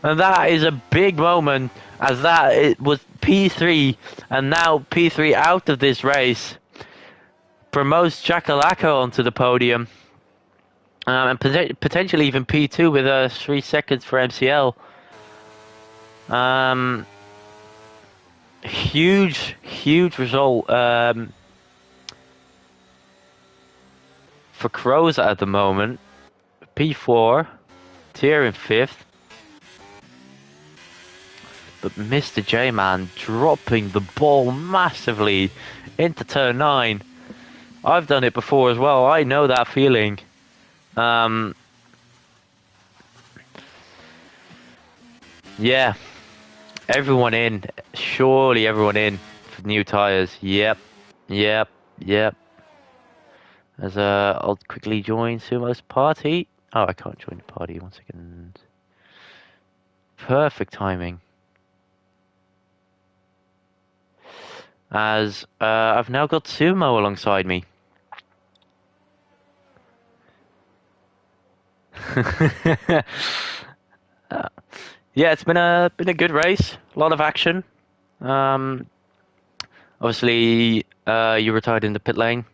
And that is a big moment, as that it was P3, and now P3 out of this race promotes Chakalaka onto the podium, and potentially even P2 with 3 seconds for MCL. Huge result for Crows at the moment. P4, Tier in 5th. But Mr. J-Man dropping the ball massively into turn 9. I've done it before as well. I know that feeling. Yeah. Everyone in. Surely everyone in for new tyres. Yep. As I'll quickly join Sumo's party. Oh, I can't join the party. 1 second. Perfect timing. As I've now got Sumo alongside me. Yeah, it's been a good race. A lot of action. Obviously, you retired in the pit lane.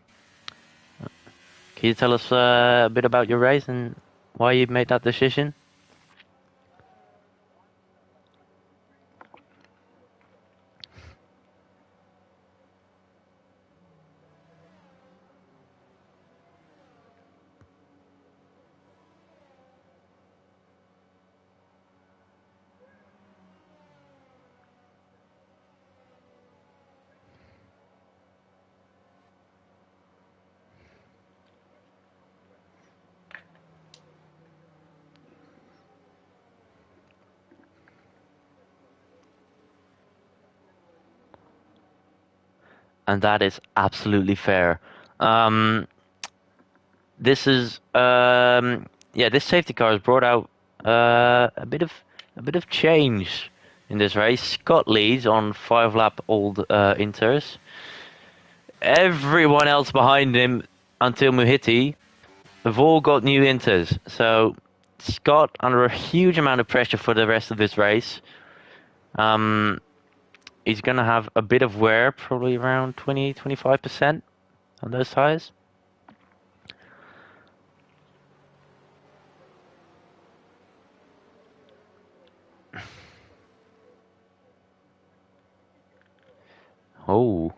Can you tell us a bit about your race and why you made that decision? And that is absolutely fair. This is this safety car has brought out a bit of change in this race. Scott leads on 5-lap old Inters. Everyone else behind him until Muhiti have all got new Inters. So Scott under a huge amount of pressure for the rest of this race. He's going to have a bit of wear, probably around 20-25% on those tires. Oh.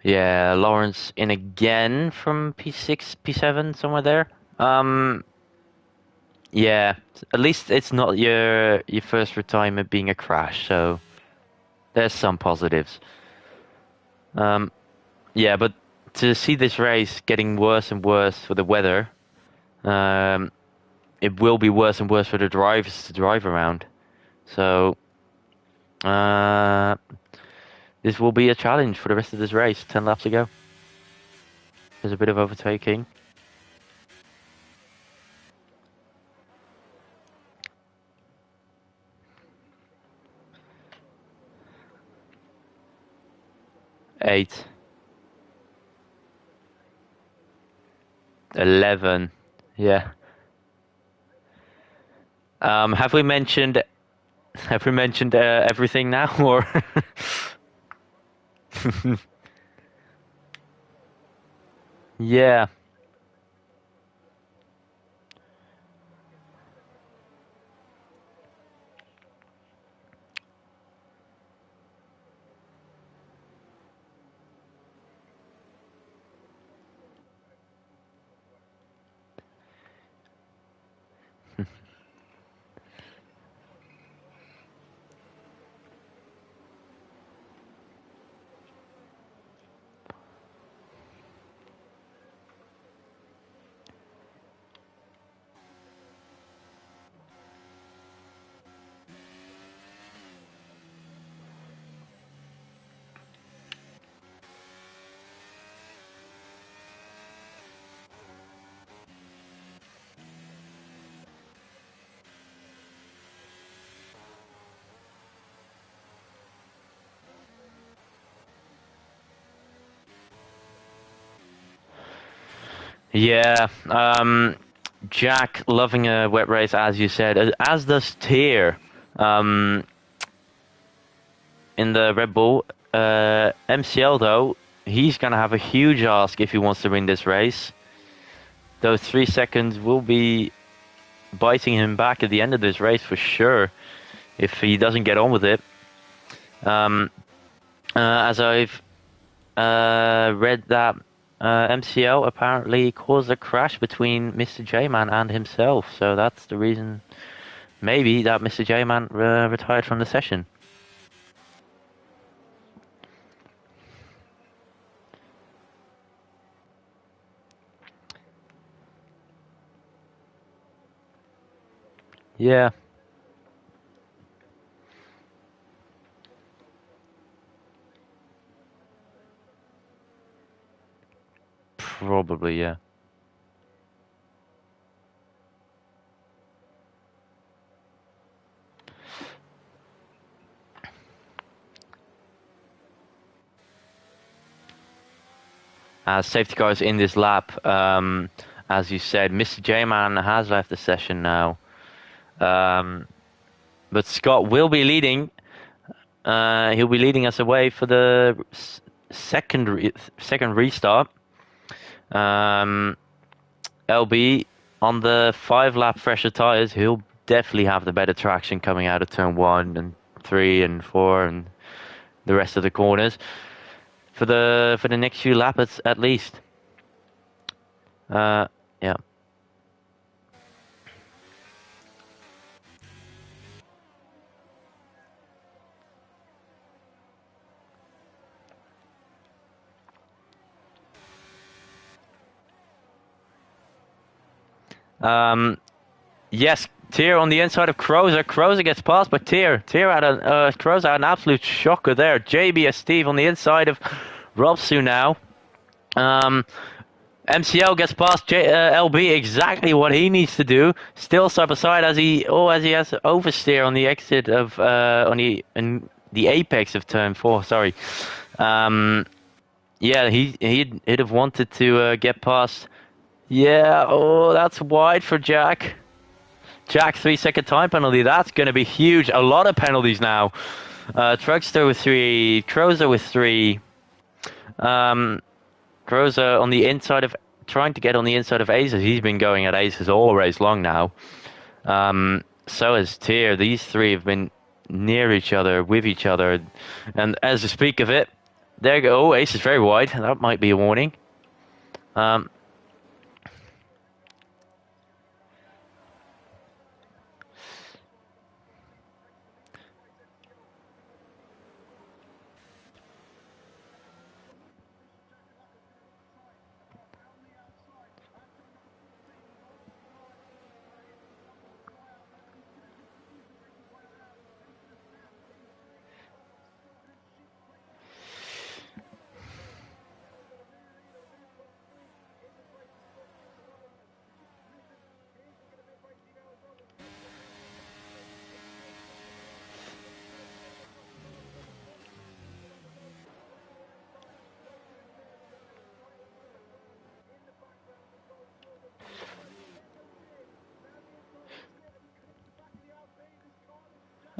Yeah, Lawrence in again from P6, P7, somewhere there. Yeah, at least it's not your first retirement being a crash, so there's some positives. Yeah, but to see this race getting worse and worse for the weather, it will be worse and worse for the drivers to drive around. So, this will be a challenge for the rest of this race. 10 laps to go. There's a bit of overtaking. Eight. 11. Yeah. Have we mentioned everything now, or? Yeah. Yeah. Jack loving a wet race, as you said, as does Tier. In the Red Bull, MCL though, he's gonna have a huge ask if he wants to win this race. Those 3 seconds will be biting him back at the end of this race for sure if he doesn't get on with it. As I've read that MCL apparently caused a crash between Mr. J-Man and himself, so that's the reason maybe that Mr. J-Man retired from the session. Yeah. Probably, yeah. Safety cars in this lap, as you said, Mr. J-Man has left the session now. But Scott will be leading. He'll be leading us away for the second restart. LB on the 5-lap fresher tires, he'll definitely have the better traction coming out of turn 1 and 3 and 4 and the rest of the corners for the next few laps at least. Yeah. Yes, Tier on the inside of Crozer. Crozer gets past, but Tier had Crozer had an absolute shocker there. JBS Steve on the inside of Robsu now. MCL gets past LB, exactly what he needs to do. Still side by side as he has oversteer on the exit of on the apex of turn 4. Sorry. Yeah, he'd have wanted to get past. Yeah, oh, that's wide for Jack. Jack, 3-second time penalty. That's going to be huge. A lot of penalties now. Truckster with 3. Crozer with 3. Crozer on the inside of... Trying to get on the inside of Aces. He's been going at Aces all race long now. So has Tier. These three have been near each other, with each other. And as I speak of it, there you go. Oh, Ace is very wide. That might be a warning.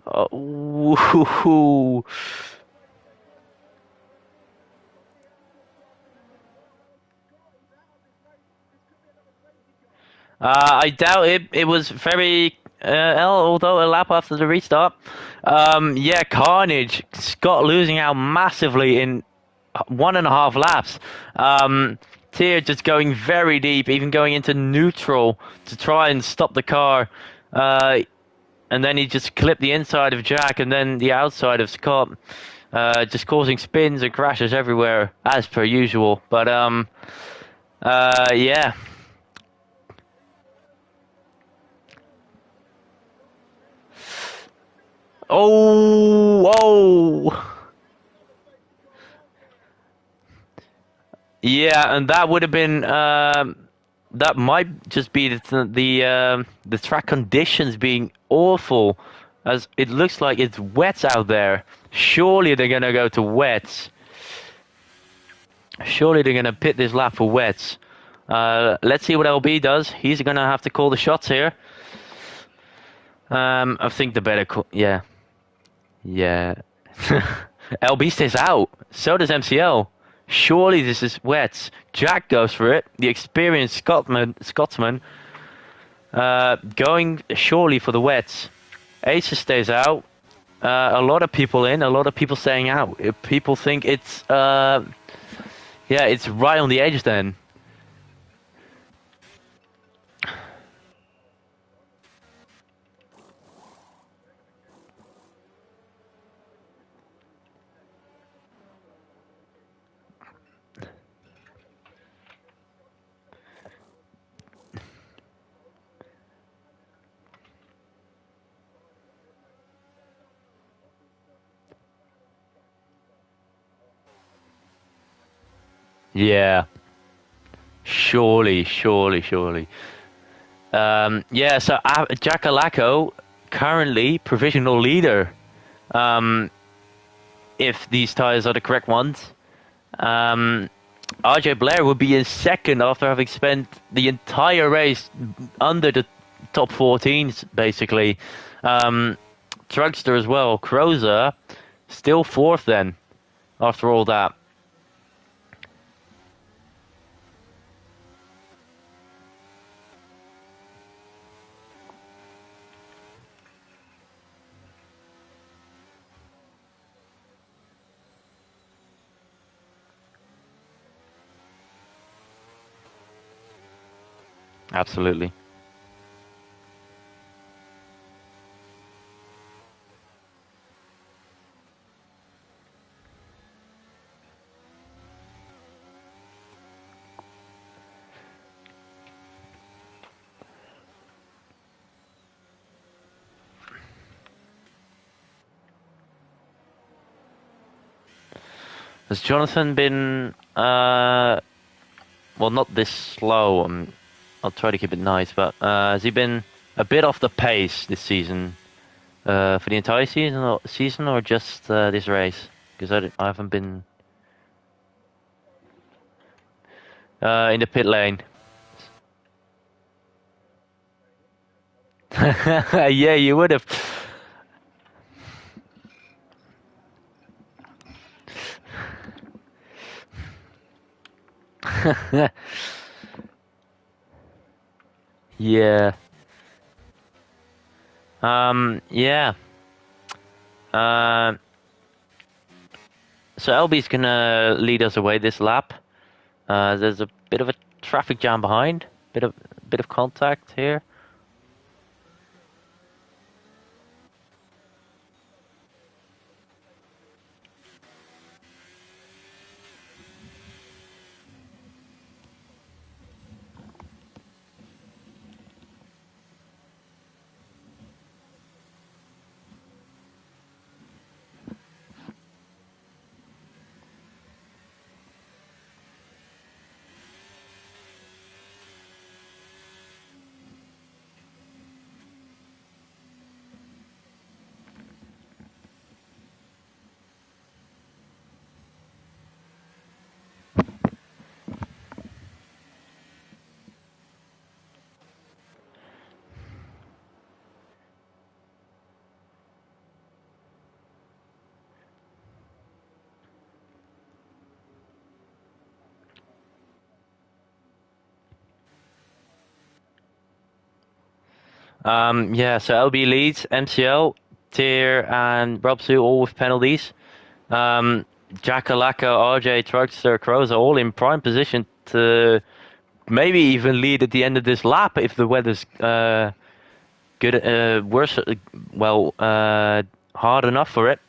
Woohoo. I doubt it. It was very, although a lap after the restart. Yeah, carnage. Scott losing out massively in 1.5 laps. Tier just going very deep, even going into neutral to try and stop the car. And then he just clipped the inside of Jack and then the outside of Scott, just causing spins and crashes everywhere as per usual. But yeah. Oh, oh. Yeah, and that would have been that might just be the track conditions being awful, as it looks like it's wet out there. Surely they're gonna go to wets. Surely they're gonna pit this lap for wets. Let's see what LB does. He's gonna have to call the shots here. I think the better call. Yeah, yeah. LB stays out. So does MCL. Surely this is wet. Jack goes for it. The experienced Scotsman, going surely for the wets. Ace stays out. A lot of people in. A lot of people staying out. If people think it's yeah, it's right on the edge then. Yeah, surely, surely, surely. Yeah, so Jack Alaco, currently provisional leader. Um, if these tires are the correct ones. Um, RJ Blair would be in second after having spent the entire race under the top 14s, basically. Um, Drugster as well. Crozer still fourth then, after all that. Absolutely. Has Jonathan been, well, not this slow? I'll try to keep it nice, but has he been a bit off the pace this season? For the entire season or just this race? Because I haven't been in the pit lane. Yeah, you would have. Yeah. Yeah. Um. So LB's gonna lead us away this lap. There's a bit of a traffic jam behind. Bit of contact here. Yeah, so LB leads, MCL, Tier, and Robsu all with penalties. Jackalaka, RJ, Truckster, Crows are all in prime position to maybe even lead at the end of this lap if the weather's good, worse, hard enough for it.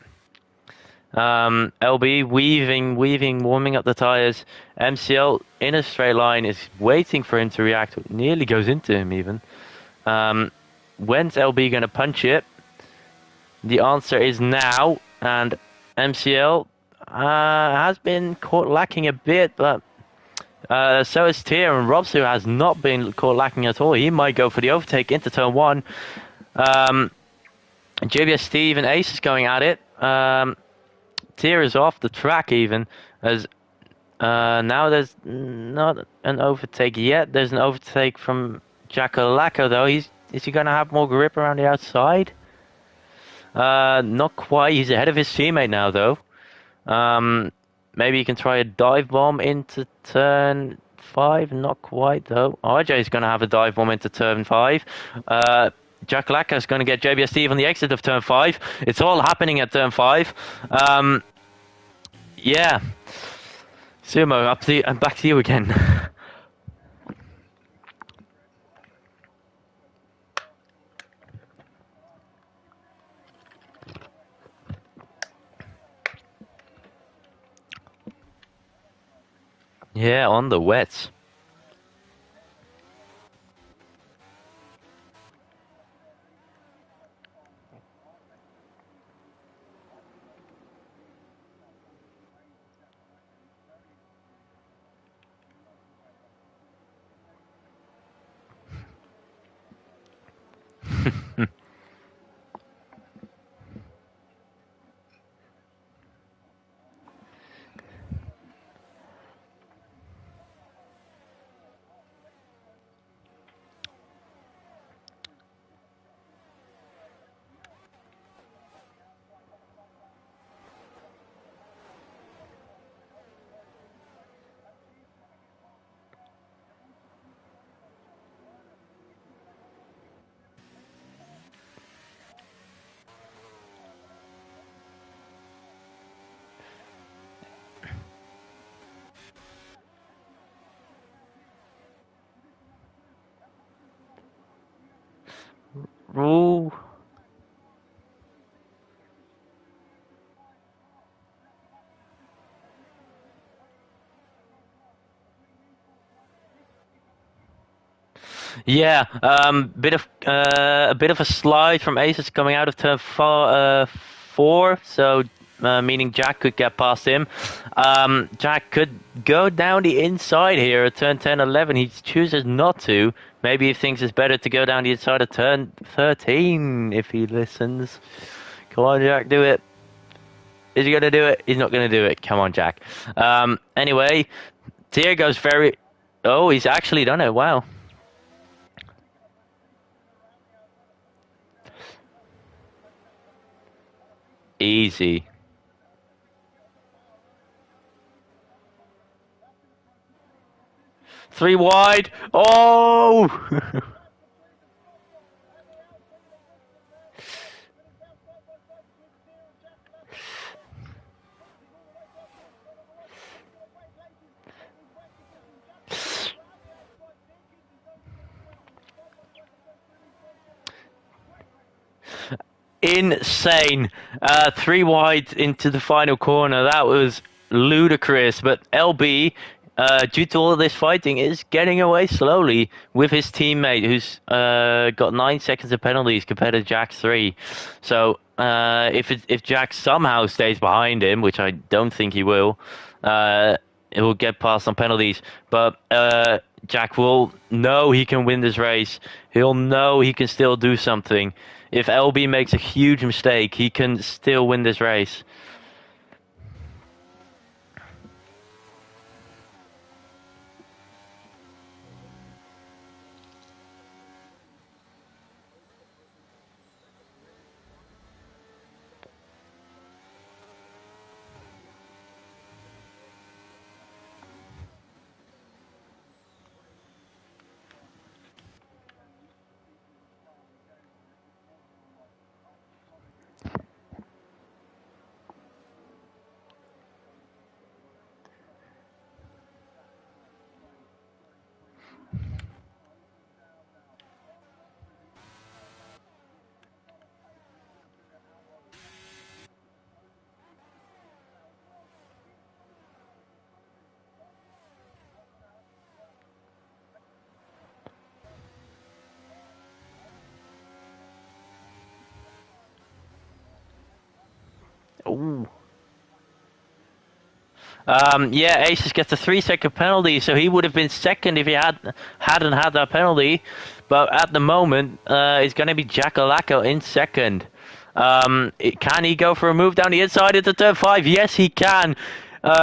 LB weaving, warming up the tires. MCL in a straight line is waiting for him to react. Nearly goes into him even. When's LB going to punch it? The answer is now, and MCL has been caught lacking a bit, but so is Tier, and Robsu has not been caught lacking at all. He might go for the overtake into turn one. JBS Steve and Ace is going at it. Tier is off the track even, as now there's not an overtake yet. There's an overtake from Jackalaka though. Is he going to have more grip around the outside? Not quite. He's ahead of his teammate now, though. Maybe he can try a dive bomb into turn 5. Not quite, though. RJ is going to have a dive bomb into turn 5. Jack Lacka is going to get JBS Steve on the exit of turn 5. It's all happening at turn 5. Yeah. Sumo, I'm back to you again. Yeah, on the wets. Ooh. Yeah, a bit of a slide from Aces coming out of turn 4, so meaning Jack could get past him. Jack could go down the inside here at turn 10, 11. He chooses not to. Maybe he thinks it's better to go down the inside of turn 13 if he listens. Come on, Jack, do it. Is he going to do it? He's not going to do it. Come on, Jack. Anyway, Tier goes very... Oh, he's actually done it. Wow. Easy. 3 wide. Oh! Insane. 3 wide into the final corner. That was ludicrous. But LB, due to all of this fighting, is getting away slowly with his teammate, who's got 9 seconds of penalties compared to Jack's 3. So if Jack somehow stays behind him, which I don't think he will, it will get past on penalties. But Jack will know he can win this race. He'll know he can still do something. If LB makes a huge mistake, he can still win this race. Ooh. Yeah, Aces gets a 3-second penalty, so he would have been second if he hadn't had that penalty. But at the moment, it's going to be Jackalacco in second. Can he go for a move down the inside into turn 5? Yes, he can.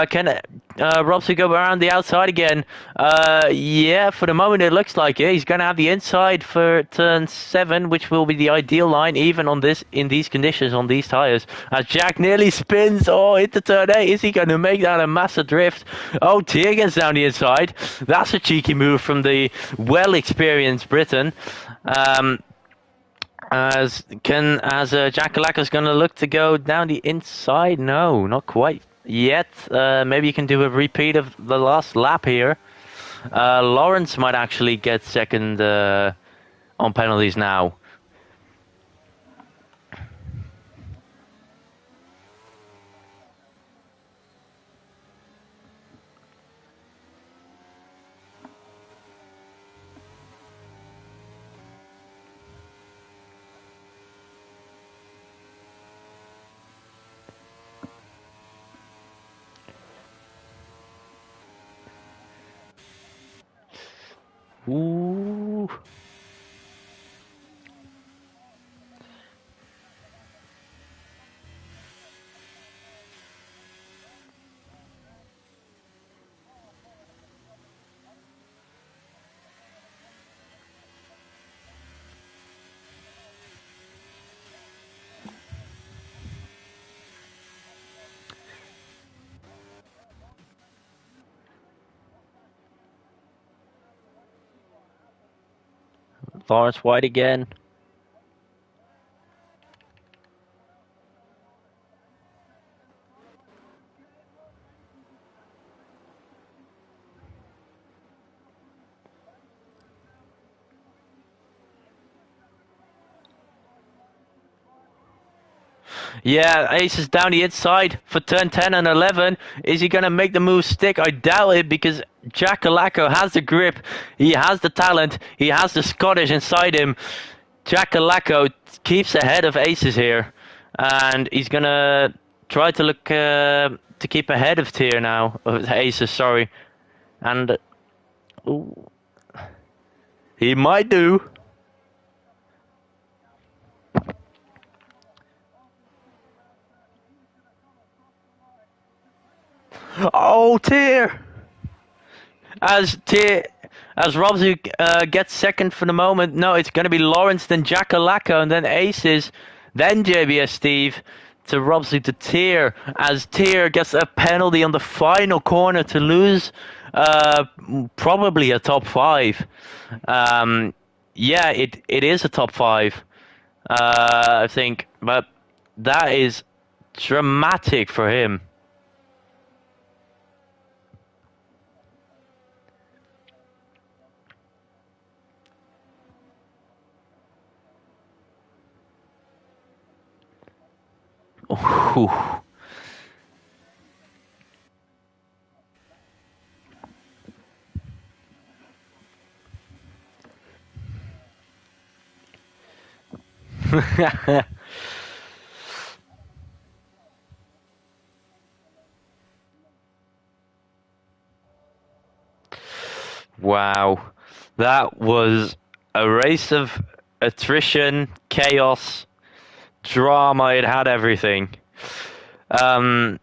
Can Robson go around the outside again? Yeah, for the moment it looks like it. He's going to have the inside for turn 7, which will be the ideal line, even in these conditions, on these tyres. As Jack nearly spins, into turn 8. Is he going to make that a massive drift? Oh, Tier gets down the inside. That's a cheeky move from the well-experienced Briton. As Jackalacco's going to look to go down the inside? No, not quite yet. Maybe you can do a repeat of the last lap here. Lawrence might actually get second on penalties now. Ooh. Lawrence White again. Yeah, Ace is down the inside for turn 10 and 11. Is he going to make the move stick? I doubt it, because Jackalacco has the grip. He has the talent. He has the Scottish inside him. Jackalacco keeps ahead of Aces here. And he's going to try to look to keep ahead of Tier now. Of Aces, sorry. And ooh, he might do. Oh, Tier! As Robsy gets second for the moment. No, it's going to be Lawrence, then Jackalacco, and then Aces, then JBS Steve to Robsy to Tier, as Tier gets a penalty on the final corner to lose probably a top 5. Yeah, it is a top 5, I think, but that is dramatic for him. Ooh. Wow, that was a race of attrition, chaos, drama. It had everything. Yeah.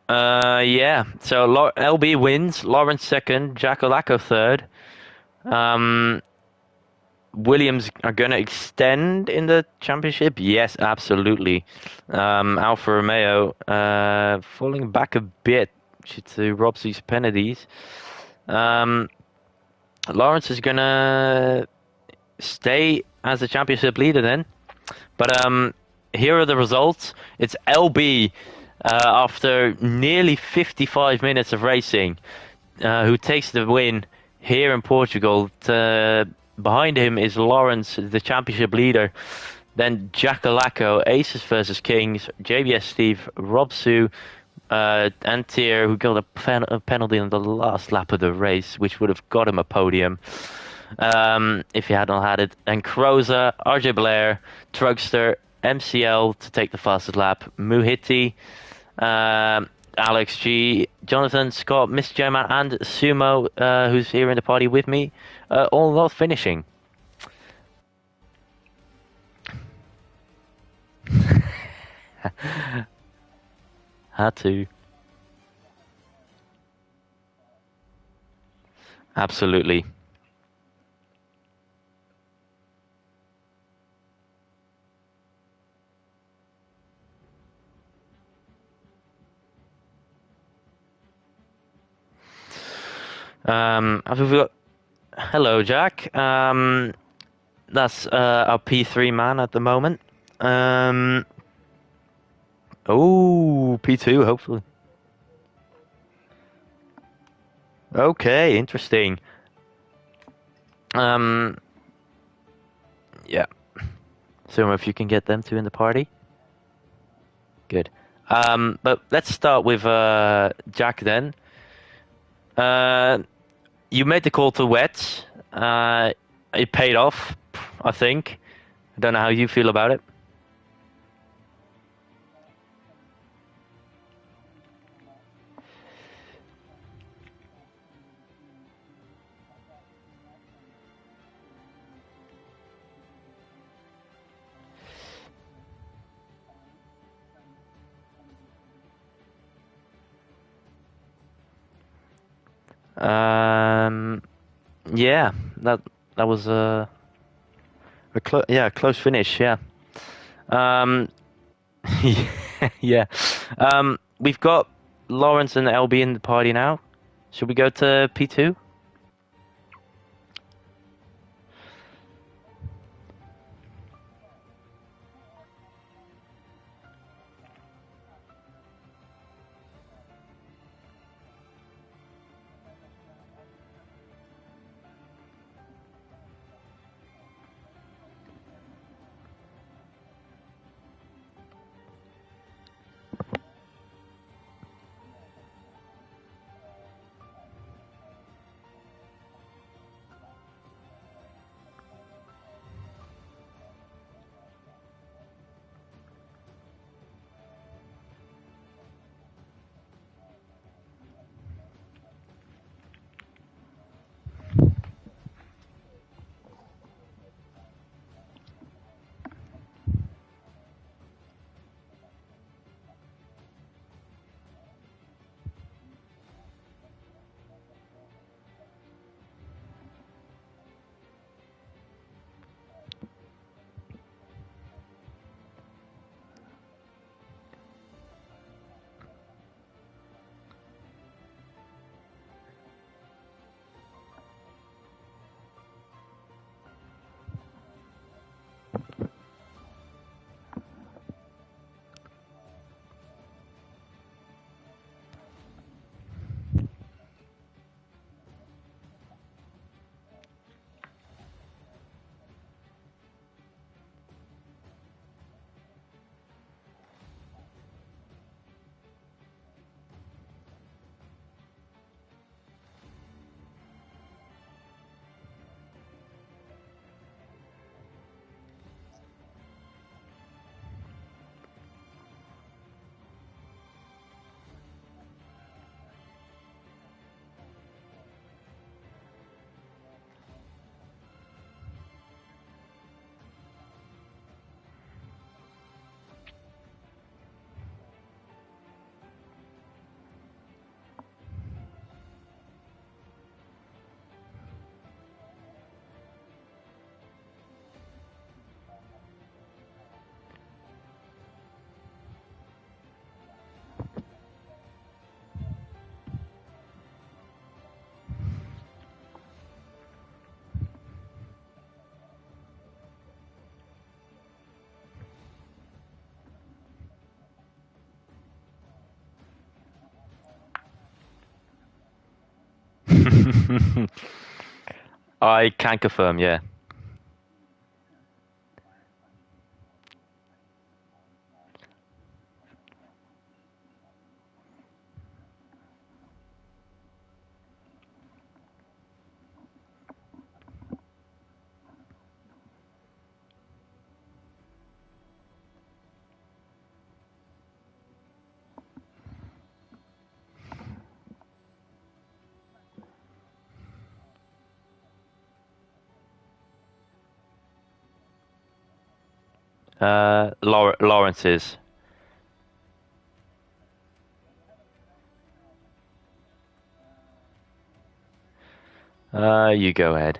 So LB wins. Lawrence second. Jackalacco third. Williams are going to extend in the championship. Yes, absolutely. Alfa Romeo falling back a bit to Robsey's penalties. Lawrence is going to stay as the championship leader then. But here are the results. It's LB after nearly 55 minutes of racing who takes the win here in Portugal. Behind him is Lawrence, the championship leader. Then Jackalacco, Aces versus Kings, JBS Steve, Robsu, and Tier, who got a penalty on the last lap of the race, which would have got him a podium if he hadn't had it. And Croza, RJ Blair, Trugster, MCL to take the fastest lap. Muhiti, Alex G, Jonathan, Scott, Miss Gemma, and Sumo, who's here in the party with me, all not finishing. Had to. Absolutely. Have we got... Hello, Jack. That's our P3 man at the moment. Oh, P2, hopefully. Okay, interesting. Yeah. So if you can get them two in the party. Good. But let's start with Jack then. You made the call to wet. It paid off, I think. I don't know how you feel about it. Yeah, that was close finish. Yeah. Um, yeah. We've got Lawrence and LB in the party now. Should we go to P2? I can confirm, yeah. Lawrence's. You go ahead.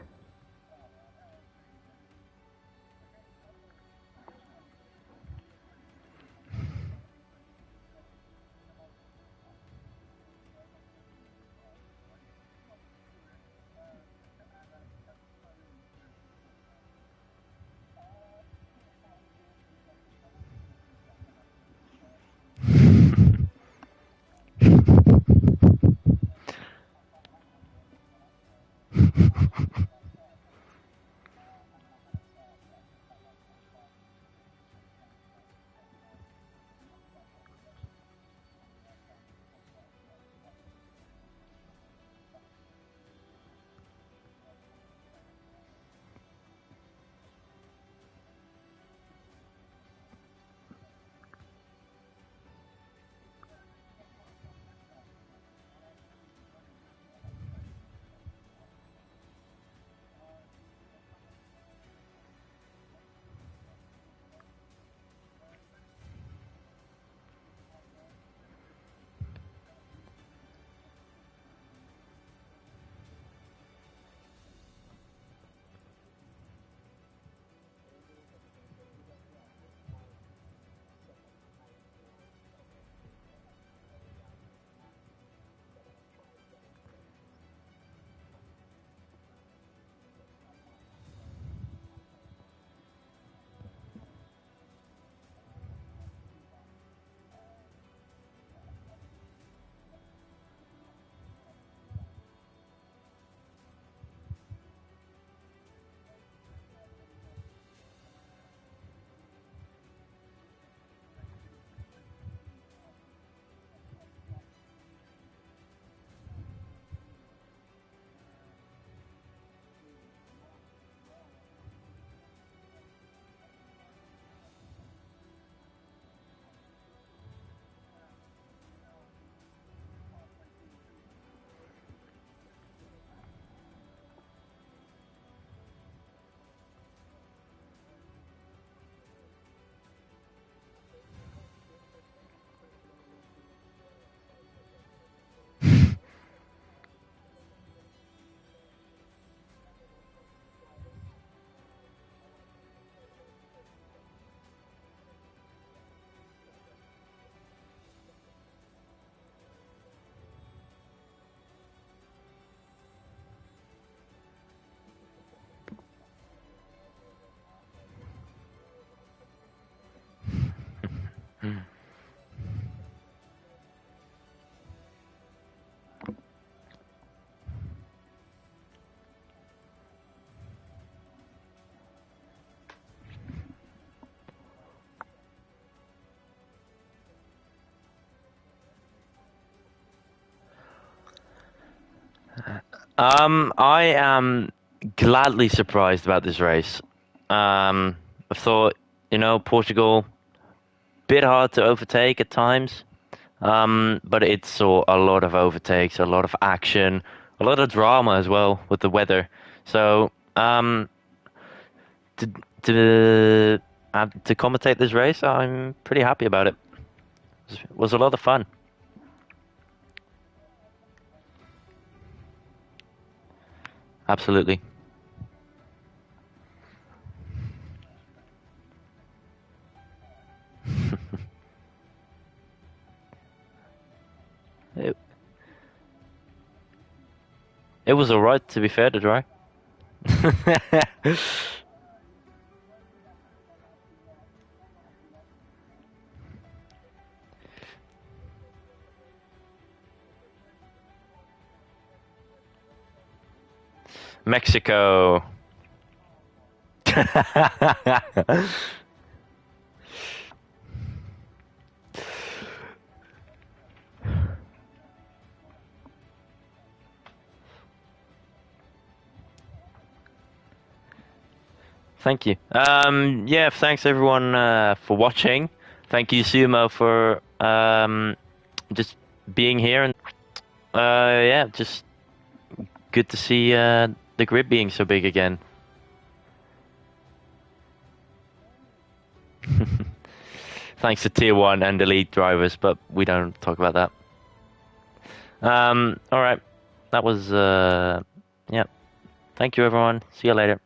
I am gladly surprised about this race. I thought, Portugal, bit hard to overtake at times. But it saw a lot of overtakes, a lot of action, a lot of drama as well with the weather. So, to to to commentate this race, I'm pretty happy about it. It was a lot of fun. Absolutely. It, it was all right, to be fair, to try. Mexico. Thank you. Yeah, thanks everyone for watching. Thank you, Sumo, for just being here, and yeah, just good to see the grid being so big again. thanks to Tier 1 and Elite drivers, but we don't talk about that. All right. That was, yeah. Thank you, everyone. See you later.